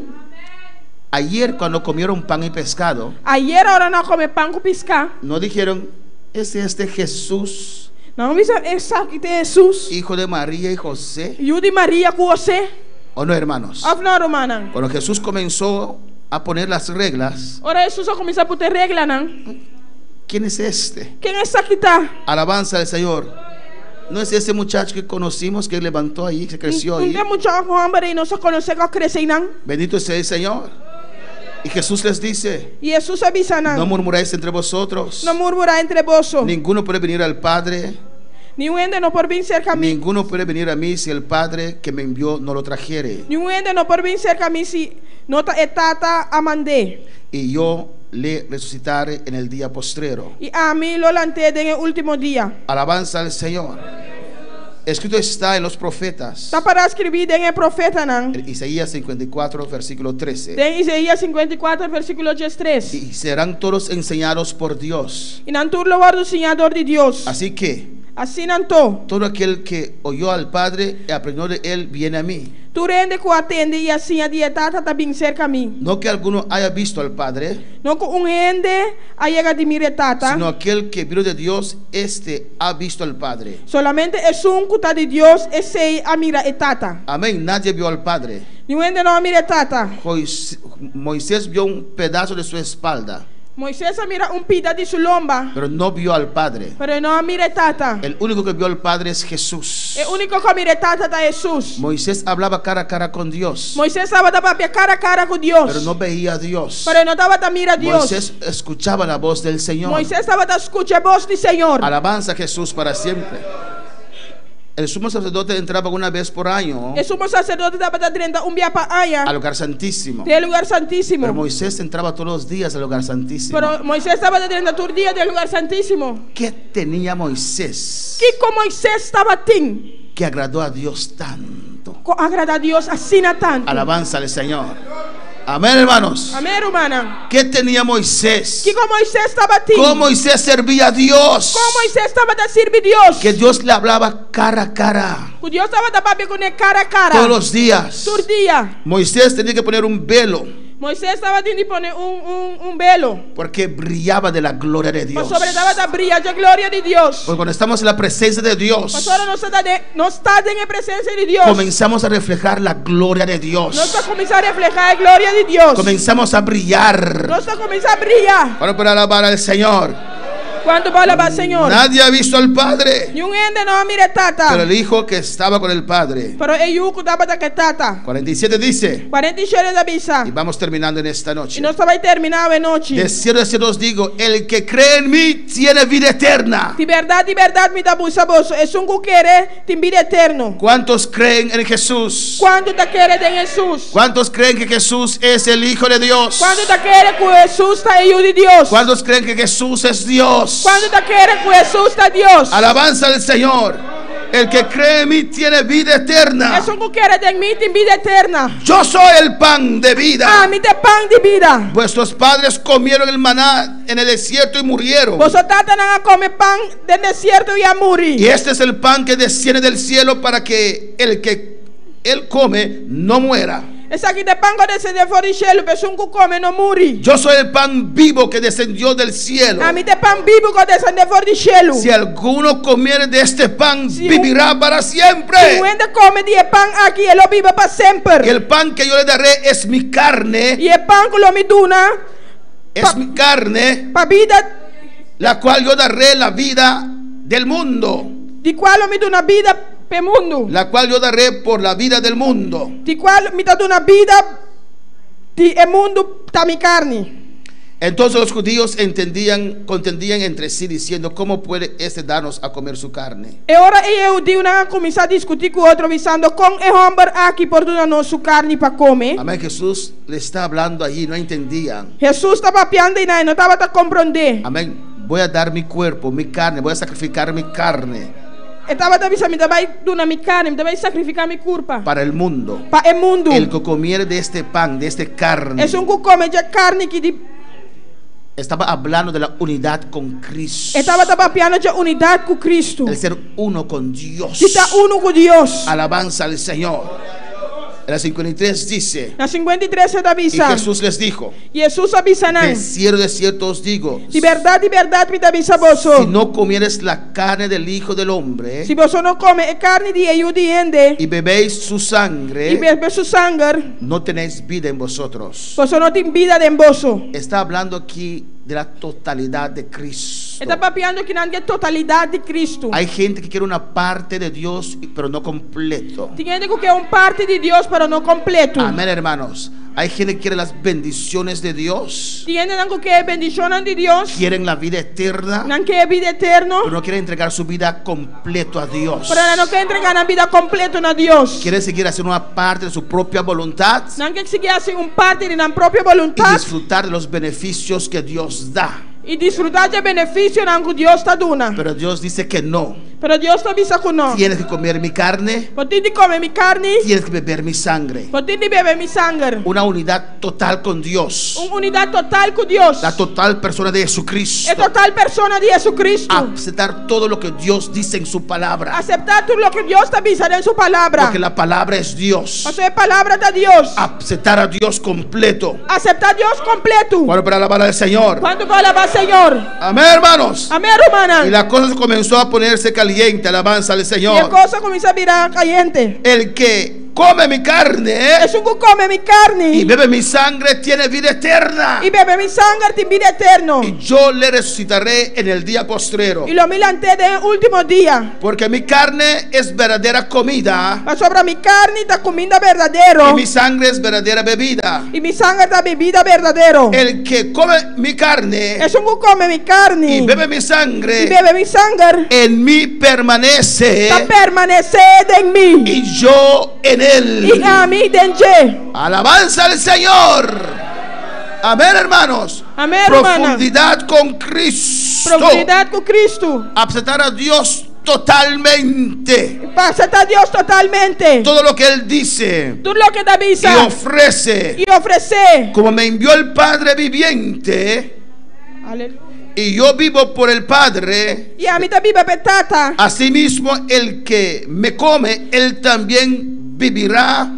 Ayer cuando comieron pan y pescado, Ayer ahora no come pan con pisca. no dijeron: ¿es este Jesús, No me dice exacto Jesús. hijo de María y José? Yudi María con você. ¿O no, hermanos? Of no, hermana. Cuando Jesús comenzó a poner las reglas, Ahora Jesús comienza a poner regla, ¿no? ¿quién es este? ¿Quién es aquí está? Alabanza al Señor. ¿No es ese muchacho que conocimos, que levantó ahí, que creció ahí? Un mucho hombre y no se conoce que crece, ¿no? Bendito sea el Señor. Y Jesús les dice: Y Jesús avisa, ¿no? no murmuréis entre vosotros. No murmura entre vos. Ninguno puede venir al Padre, Ni un ende no por venir cerca a mí. ninguno puede venir a mí si el Padre que me envió no lo trajere. Ni un ende no por venir cerca a mí si no ta etata amandé. Y yo le resucitaré en el día postrero. Y a mí lo lanté en el último día. Alabanza al Señor. Escrito está en los profetas, Está para escribir en el profeta, ¿no? en Isaías 54, versículo 13. En Isaías 54, versículo 3. Y serán todos enseñados por Dios. Y nantur lo guardo Señor de Dios. Así que Así nanto. todo aquel que oyó al Padre y aprendió de él viene a mí. Tu rende que atende e assim a dietata também cerca a mim. No que alguno haya visto al Padre, Não que rende a llega de mire tata. sino aquel que vino de Dios, este ha visto al Padre. Solamente é que está de Deus, esse a mira e tata. Amén. Nadie vio al Padre. Não rende não a mire tata. Moisés vio un pedazo de su espalda, Moisés mira pida de sua lomba, pero no vio al Padre. pero não a mire tata. El único que vio al Padre es Jesús. O único que mire tata é Jesus. Moisés hablaba cara a cara con Dios, Moisés estava da papia cara a cara com Deus, pero no veía a Dios. pero não estava da mira a Deus. Moisés escuchaba la voz del Señor. Moisés estava da escuta a voz do Senhor. Alabanza a Jesús para siempre. El sumo sacerdote entraba una vez por año E sumo sacerdote estava da 31 dia para aia, al lugar santísimo, do lugar santíssimo. pero Moisés entraba todos los días al lugar santísimo. Pero Moisés estava da 31 dia do lugar santíssimo. ¿Qué tenía Moisés Que com Moisés estava assim, que agradó a Dios tanto? agrada a Deus assim tanto. Alabanza al Señor. Amén, hermanos. Amém, irmã. ¿Qué tenía Moisés? Que com Moisés estava assim. ¿Cómo Moisés servía a Dios? Como Moisés estava da servir Deus. Que Dios le hablaba cara a cara O Deus estava da papia com ele cara a cara. todos los días. Todo dia. Moisés tenía que poner un velo Moisés estava tendo de poner velo. porque brillaba de la gloria de Dios. Pastor estava da brilha de glória de Deus. Porque cuando estamos en la presencia de Dios, Pastor não está em presença de Deus. comenzamos a reflejar la gloria de Dios. Nós está começar a reflejar a glória de Deus. Comenzamos a brillar. Nós está começar a brilhar. Para alabar al Señor. Quando vai alabar o Senhor. Nadie ha visto al Padre, Nenhum ende não mire tata. pero el Hijo que estaba con el Padre. Pero o yuco estava da que tata. 47 dice, 47 da bisa. y vamos terminando en esta E noche. nós vai terminar a noite. De cierto os digo, el que cree en mí tiene vida eterna. De verdade, me dá busa bolso. É que querer tem vida eterno. ¿Cuántos creen en Jesús? Quando tá querer em Jesus? ¿Cuántos creen que Jesús es el Hijo de Dios? Quando tá querer que Jesus está aí de Deus? ¿Cuántos creen que Jesús es Dios? Quando tá querer que Jesus está Deus? Alabanza al Señor. El que cree en mí tiene vida eterna. É que querer em mim tem vida eterna. Yo soy el pan de vida. Me dá pão de vida. Vuestros padres comieron el maná en el desierto y murieron. Você tata não come pão do deserto e a morir. Y este es el pan que desciende del cielo para que él come no muera. Esse aqui de pão que descende fora do cielo, pessoa que come não morre. Yo soy el pan vivo que descendió del cielo. Me dá pão vivo que descende fora do cielo. Si alguno comiere de este pan, vivirá para Se siempre. ainda come de pão aqui, ele vive para Y sempre. el pan que yo le daré es mi carne, E o pão que me duna es mi carne, para vida, la cual yo daré la vida del mundo, de qual me duna vida para o mundo. la cual yo daré por la vida del mundo. De qual me dá una vida de el mundo está mi carne. Entonces los judíos contendían entre sí diciendo, ¿cómo puede este darnos a comer su carne? E ora eu de una começar a discutir com outro visando com o homem aqui por dar nossa carne para comer. Amén. Jesús le está hablando allí, no entendían. Jesus estava papiando e não estava a compreender. Amén. Voy a dar mi cuerpo, mi carne, voy a sacrificar mi carne Estava avisando, me vai dar minha carne, me vai sacrificar minha culpa para el mundo. para o mundo. El que comiere de este pan, de este carne, É que come de carne que de estaba hablando de la unidad con Cristo. estava papiando de unidade com Cristo. El ser uno con Dios. De estar uno com Deus. Alabanza al Señor. En la 53 dice, Na 53 se y avisa. Jesús les dijo, Jesus avisa não. de cierto os digo, De verdade me avisa vosso. si no comieres la carne del Hijo del Hombre Se você não come a carne de eu de ende y bebéis su e sangre, bebe seu sangue, no tenéis vida en vosotros. você não tem vida em vosso. Está hablando aquí de la totalidad de Cristo. Está papiando que não é totalidade de Cristo. Hay gente que quiere una parte de Dios, pero no completo. Tem gente que é parte de Deus, pero não completo. Amén, hermanos. Hay gente que quiere las bendiciones de Dios, Tem gente que é bendição de Deus, quieren la vida eterna, não quer vida eterna, pero no quieren entregar su vida completo a Dios. pero não quer entregar a vida completa a Deus. Quieren seguir haciendo una parte de su propia voluntad Não quer seguir assim parte de na própria y vontade disfrutar de los beneficios que Dios da. e desfrutar de benefício que Deus está dando. Pero Dios dice que no. Pero Dios te avisa que no. Tienes que comer mi carne, Por ti come mi carne, tienes que beber mi sangre. por ti bebe mi sangre. Una unidad total con Dios. Una unidad total con Dios. La total persona de Jesucristo. Es total persona de Jesucristo. Aceptar todo lo que Dios dice en su palabra. Aceptar todo lo que Dios te avisa en su palabra. Porque la palabra es Dios. Porque es palabra de Dios. Aceptar a Dios completo. Aceptar a Dios completo. Bueno, para alabar al Señor. Cuando va a alabar al Señor. Amén, hermanos. Amén, hermana. Y la cosa comenzó a ponerse caliente. Alabanza al Y la Señor. cosa comienza a virar caliente. El que come mi carne Es un que come mi carne y bebe mi sangre tiene vida eterna. y bebe mi sangre tiene vida eterna. Y yo le resucitaré en el día postrero. Y lo milante del último día. Porque mi carne es verdadera comida Va sobre mi carne está comida verdadero. y mi sangre es verdadera bebida. Y mi sangre está bebida verdadero. El que come mi carne Es un que come mi carne y bebe mi y sangre bebe mi sangre. en mí permanece Está permanecer en mí. y yo en él. Y a mí denje. Alabanza al Señor. Amén, hermanos. Amén, hermana. Profundidad con Cristo. Profundidad con Cristo. Aceptar a Dios totalmente. Para aceptar a Dios totalmente. Todo lo que Él dice Tú lo que te y avisa ofrece. y ofrece. Como me envió el Padre viviente Aleluya. y yo vivo por el Padre, Y a mí te vive petata. asimismo el que me come, Él también vivirá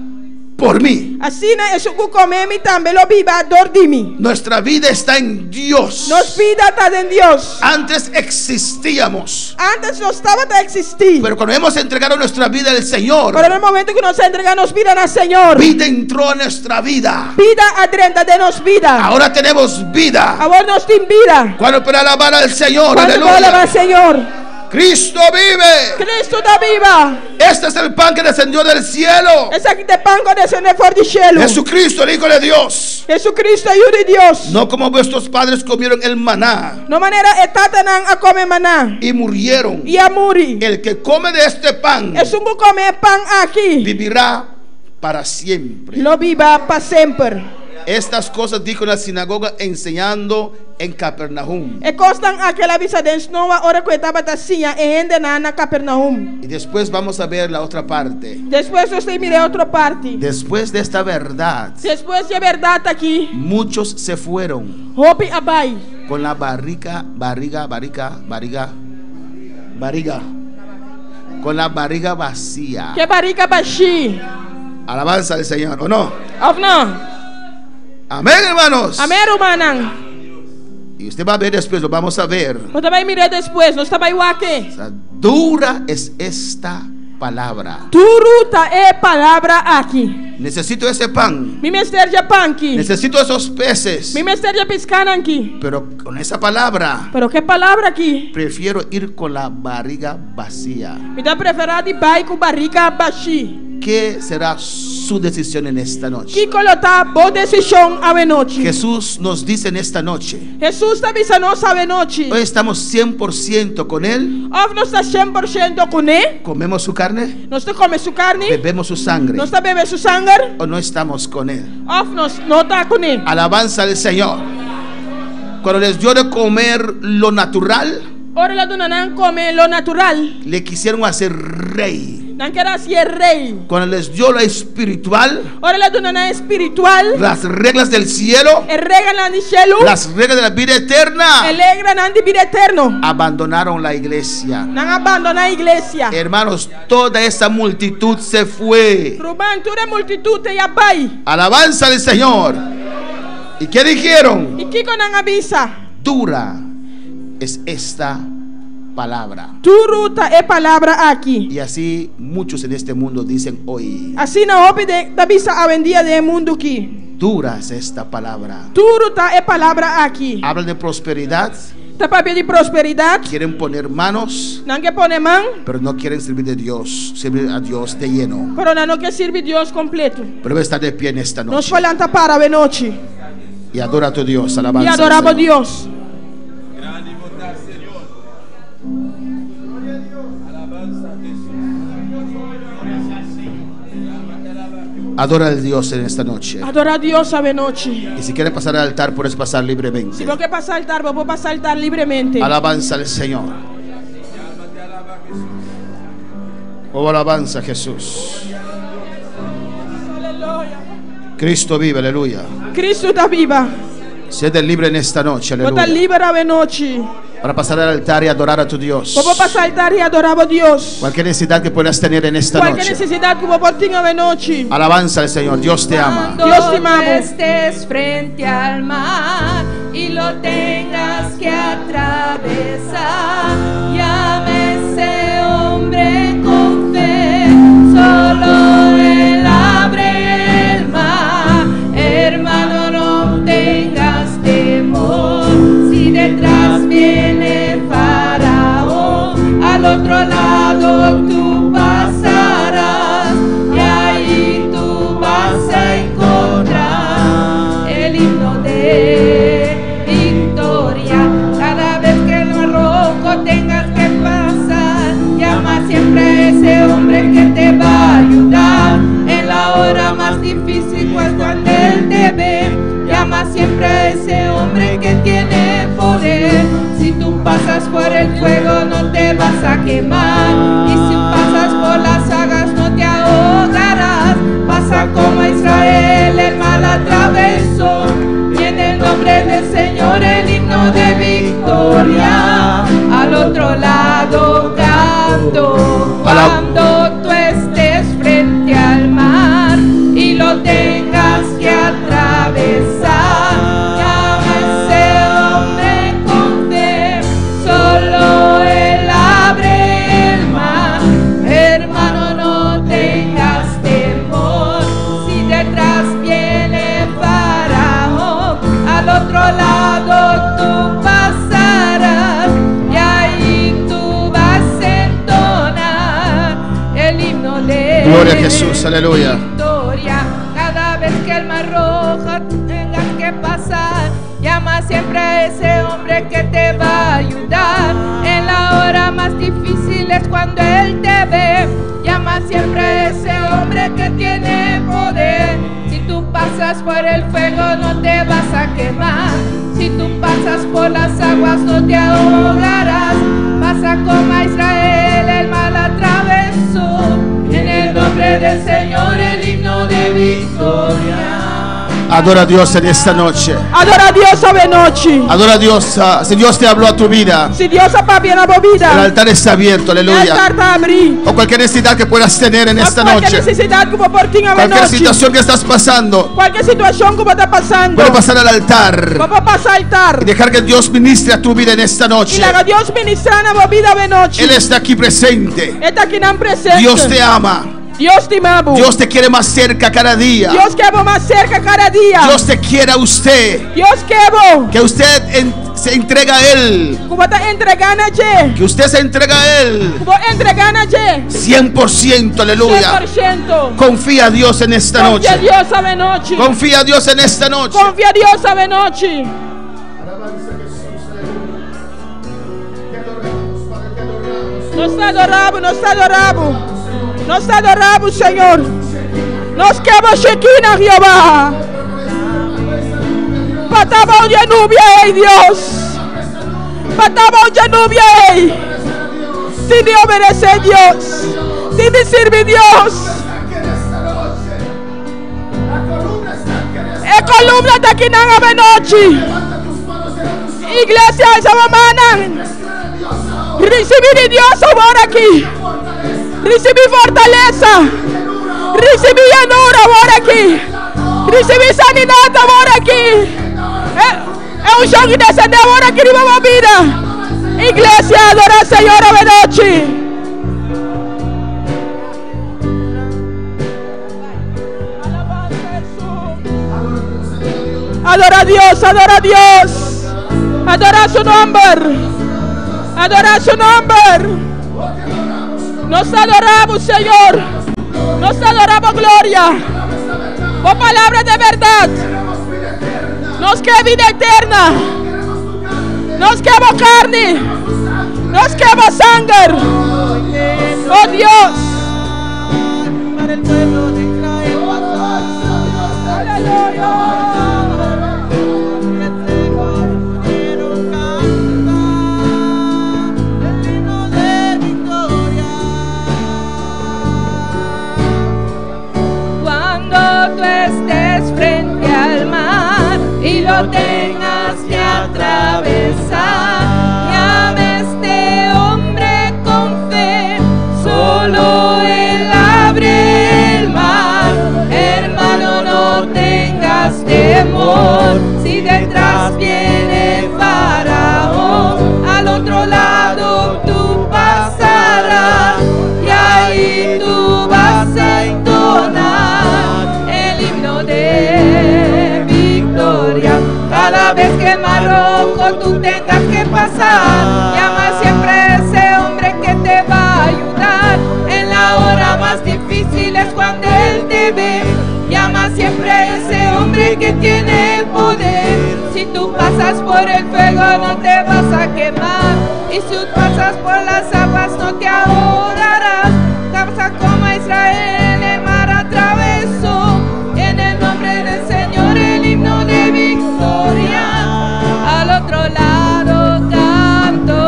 por mí. Así es un que come mi también lo viva dor de mí. Nuestra vida está en Dios. Nos vida está en Dios. Antes existíamos, Antes no estaba de existir. pero cuando hemos entregado nuestra vida al Señor, Pero en el momento que nos entregamos vida al Señor, vida entró a nuestra vida. vida adrenta de nos vida. Ahora tenemos vida. Ahora nos tiene vida. Cuando para alabar al Señor, Cuando aleluya. alaba al Señor. Cristo vive. Cristo está viva. Este es el pan que descendió del cielo. Es aquí de pan que desciende por el cielo. Jesucristo, el Hijo de Dios. Jesucristo, Hijo de Dios. No como vuestros padres comieron el maná No manera etatanan a comer maná. y murieron. Y a morir. El que come de este pan Es un que come pan aquí. vivirá para siempre. Lo viva para siempre. Estas cosas dijo en la sinagoga enseñando en Capernaum. E constan aquela visa de nova hora que estaba tacinha e ende na Capernaum. Y después vamos a ver la otra parte. Después usted mire otra parte. Después de esta verdad, Después de verdad aquí, muchos se fueron hopi abai. con la barriga, con la barriga vacía. Que barriga baixi. Alabanza al Señor, ¿o no? Of não? Amén, hermanos. Amém, humanan. Y usted va a ver después, lo vamos a ver. Você vai mirar depois, não está igual aqui. O sea, dura es esta palabra. Turuta é palavra aqui. Necesito ese pan. Mi mister de pan aqui. Necesito esos peces. Mi mister de piscana aqui. Pero con esa palabra Pero que palavra aqui? prefiero ir con la barriga vacía. Me dá preferado bai com barriga baixi. ¿Qué será su decisión en esta noche? Que colocar boa decisão a noite. Jesús nos dice en esta noche, Jesus está avisando a noite. hoy estamos 100% con Él, Of não está 100% com ele. comemos su carne, Não está come sua carne. bebemos su sangre, Não está bebendo sua sangue. o no estamos con Él. Of não está com ele. Alabanza al Señor. Cuando les dio de comer lo natural, Ora la dona não come lo natural. le quisieron hacer rey. Não quer ser rei. Cuando les dio lo espiritual, Ora la dona não espiritual. las reglas del cielo, E rega na de cielo. las reglas de la vida eterna, Alegra na de vida eterno. abandonaron la iglesia. Não abandona a igreja. Hermanos, toda esa multitud se fue. Ruban toda a multitud e abai. Alabanza al Señor. ¿Y qué dijeron? E que não avisa? Dura es esta palabra. Turuta é palavra aqui. Y así muchos en este mundo dicen hoy, Assim na hope de da visa a vendia de mundo aqui. dura es esta palabra. Turuta é palavra aqui. Hablan de prosperidad, Tá para pedir prosperidade. quieren poner manos, Não quer pôr mão. pero no quieren servir de Dios, servir a Dios de lleno. Pero não quer servir Deus completo. Pero está de pie en esta Nos noche foi lanta para a noite. y adora a tu Dios. E Alabanza al adorava Señor. Deus. Adora a Dios en esta noche. Adorar a Deus a noite. Y si quieres pasar al altar, puedes pasar libremente. Se não quer passar altar, vou passar altar livremente. Alabanza al Señor. Oh, alabanza a Jesús. Aleluya. Cristo vive, aleluya. Cristo está viva. Siete libre en esta noche, Vos estás aleluya. libera de noche. Para pasar al altar y adorar a tu Dios. Vos pasar al altar y adorar a Dios. Cualquier necesidad que puedas tener en esta Cualquier noche. necesidad que vos tengas de noche. Alabanza al Señor. Dios te ama. Dios te ama. Cuando estés frente al mar y lo tengas que atravesar, llame ese hombre con fe, solo él abre el mar. Hermano, no tengas temor, si detrás viene Faraón, al otro lado tú pasarás y ahí tú vas a encontrar el himno de victoria. Cada vez que el mar rojo tengas que pasar, llama siempre a ese hombre que te va a ayudar en la hora más difícil, pues cuando él te ve. Llama siempre a ese hombre que tiene poder. Si tú pasas por el fuego no te vas a quemar, y si pasas por las aguas no te ahogarás. Pasa como Israel, el mar atravesó, y en el nombre del Señor el himno de victoria. Al otro lado canto, cuando tú estés frente al mar y lo tengas que atravesar, llama a ese hombre con fe, solo él abre el mar. Hermano, no tengas temor, si detrás viene Faraón, al otro lado tú pasarás y ahí tú vas a entonar el himno de Gloria a Jesús, aleluya. victoria. Cada vez que el mar rojo tengas que pasar, llama siempre a ese hombre que te va a ayudar en la hora más difícil, es cuando él te ve. Llama siempre a ese hombre que tiene poder. Si tú pasas por el fuego no te vas a quemar, si tú pasas por las aguas no te ahogarás. Pasa como a Israel, el mar atravesó, en el nombre del Señor el himno de victoria. Adora a Dios en esta noche. Adora a Dios ave noche. Adora a Dios. Si Dios te habló a tu vida, Si Dios ha bien a el vida, altar está abierto, el aleluya. altar está abierto. O cualquier necesidad que puedas tener en esta Cualquier noche, necesidad que vos por ti ave cualquier noche. situación que estás pasando, Cualquier situación que vos estás pasando. puedes pasar al altar Vamos a pasar al altar. y dejar que Dios ministre a tu vida en esta Y noche. la Dios ministrando a vida ave noche. Él está aquí presente. Está aquí en presente. Dios te ama. Dios te ama. Dios te quiere más cerca cada día. Dios quiere más cerca cada día. Dios te quiere a usted. Dios quiere Que usted se entrega a Él. que vos te entregan allí. Que usted se entrega a Él. Que vos entregan allí. 100%, aleluya. 100%. Confía a Dios en esta Confía a noche. Dios ave noche. Confía a Dios en esta noche. Confía a Dios ave noche. Nos adoramos, nos adoramos. Nos adoramos, Señor. Nos queremos Shekinah, Jehová. Patamos ya nubia, Dios. Patamos ya nubia, sin de obedecer Dios, sin de servir Dios. E columna está aquí en la noche. Iglesia, esa mamá. Recibir de Dios ahora aquí. Recibir fortaleza. Recibir llanura ahora aquí. Recibir sanidad ahora aquí. Es un show que descende ahora aquí en mi vida. Iglesia, adora al Señor a la noche. Adora a Dios, adora a Dios. Adora su nombre. Adora su nombre. Nos adoramos, Señor. Nos adoramos, gloria. Por palabra de verdad. Nos queda vida eterna. Nos queda carne. Nos queda sangre. Oh Dios. Para el pueblo de Israel. Aleluya. Quiero cantar el himno de victoria. tiene el poder. Si tú pasas por el fuego no te vas a quemar, y si tú pasas por las aguas no te ahogarás. Pasa como Israel el mar atravesó, en el nombre del Señor el himno de victoria. Al otro lado canto.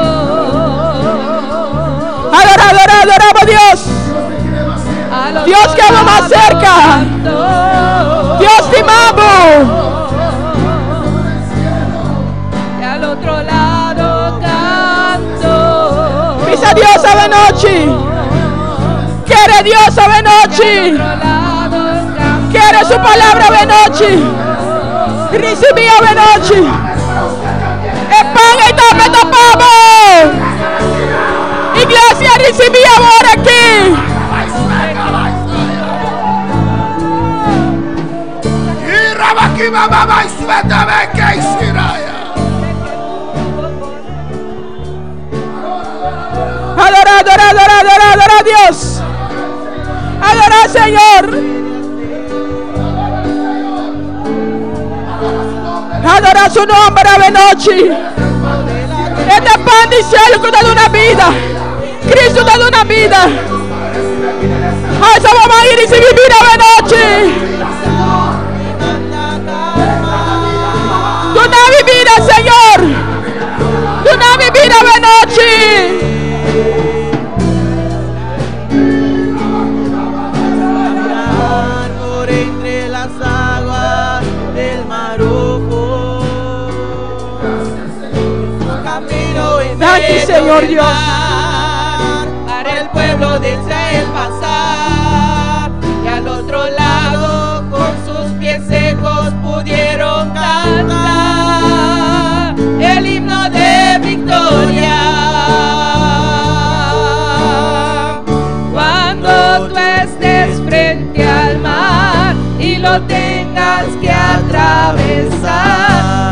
Adoramos a Dios. Dios que va más cerca. Dios te amamos. Y al otro lado canto. Pisa Dios a la noche. Quiere Dios a la noche. Quiere su palabra a la noche. Recibí a la noche. El pan y tapamos. Iglesia, recibí ahora aquí. Adora a Dios. Adora al Señor. Adora su nombre a la noche. Este pan del cielo que da una vida. Cristo da una vida. A eso vamos a ir y vivir a la noche. Tú no vivirás, Señor. Tú no vivirás la noche. Por entre las aguas del mar rojo, camino en Gracias, Señor Dios. Para el pueblo de Israel pasar, y al otro lado con sus pies secos pudieron cantar el himno de victoria. Cuando tú estés frente al mar y lo tengas que atravesar,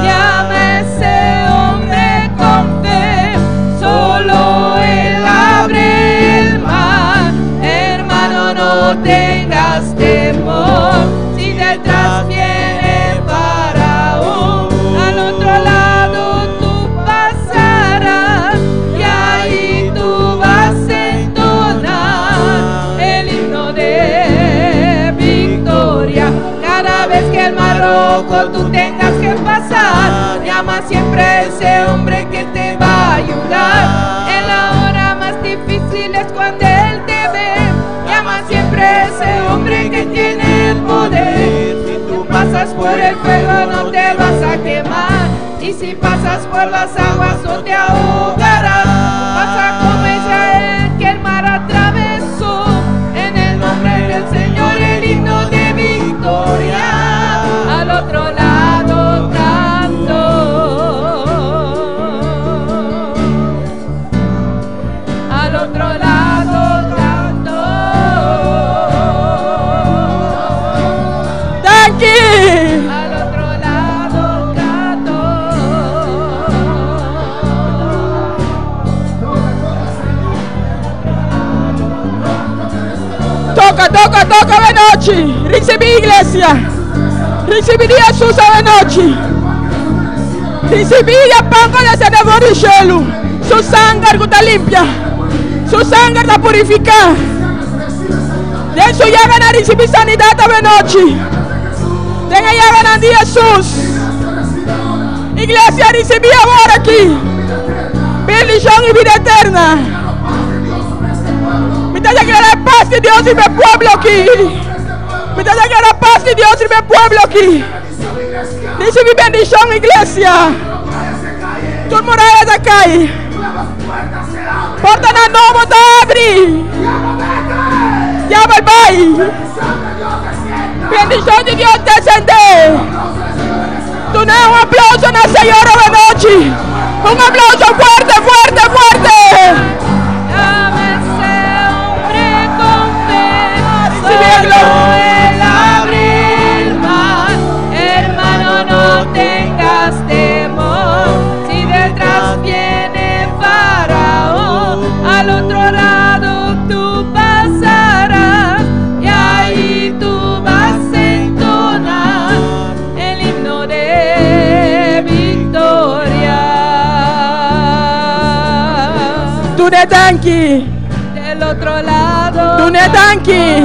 llama a ese hombre con fe, solo él abre el mar. Hermano, no tengas temor, si detrás viene Faraón, al otro lado tú pasarás, y ahí tú vas a entonar el himno de victoria. Cada vez que el mar rojo tú tengas que pasar, llama siempre a ese hombre que te va a ayudar. En la hora más difícil es cuando él te ve, llama siempre a ese hombre que tiene el poder. Si tú pasas por el fuego no te vas a quemar, y si pasas por las aguas no te ahogarás. Pasa como Israel que el mar atravesó, en el nombre del Señor el himno de victoria. Al otro lado canto. Al otro lado canto. Thank you. Al otro lado canto. Toca la noche. Recibí, iglesia. Recibí Jesús a la noche. Recibí el pan con ese devor del cielo. Su sangre que te limpia. Su sangre te purifica. De eso llegan a recibir sanidad a la noche. Tenga llegan a Jesús. Iglesia, recibí ahora aquí. Bendición y vida eterna. Me está llegando la paz de Dios y mi pueblo aquí. Me está llegando la paz de Dios y mi pueblo aquí. Dice mi bendición, iglesia. Tu murallas de calle. Porta na nova da abre. Ya bye. Bendición de Dios descender. Tú no un aplauso a la Señora de noche. Un aplauso fuerte, fuerte, fuerte. Dame ese hombre con fe, bien, solo él abre el mar. Hermano, no tengas temor, si detrás viene Faraón, al otro lado tú pasarás, y ahí tú vas a entonar el himno Dune danki. del otro lado. Dune danki.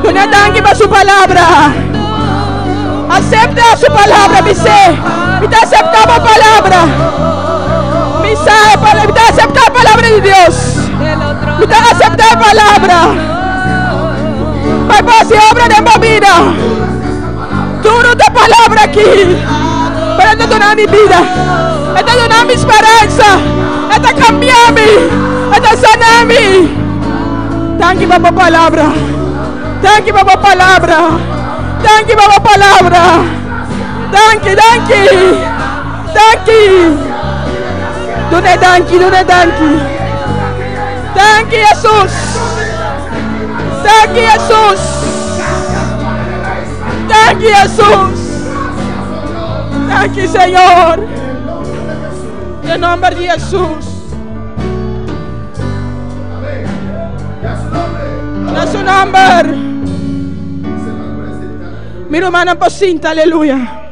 Dune danki para su palabra. Acepta su palabra, mi ser. Y te aceptamos palabra. Mi ser, y te aceptar palabra de Dios. Y te aceptar palabra. Papá, si obra de mi vida. Tú no te palabra aquí. Pero esta es mi vida. Esta es mi esperanza. Esta cambia mi. Esta sana mi. Thank you, papá, palabra. Thank you, papá, palabra. Thank you, papá, palabra. Thank you, thank you. Thank you. Dune danki, dune danki. Thank you, Jesús. Thank you, Jesús. Thank you, Jesús. Thank you, Señor. En el nombre de Jesús. En su nombre. Mi hermana Pocinta, aleluya.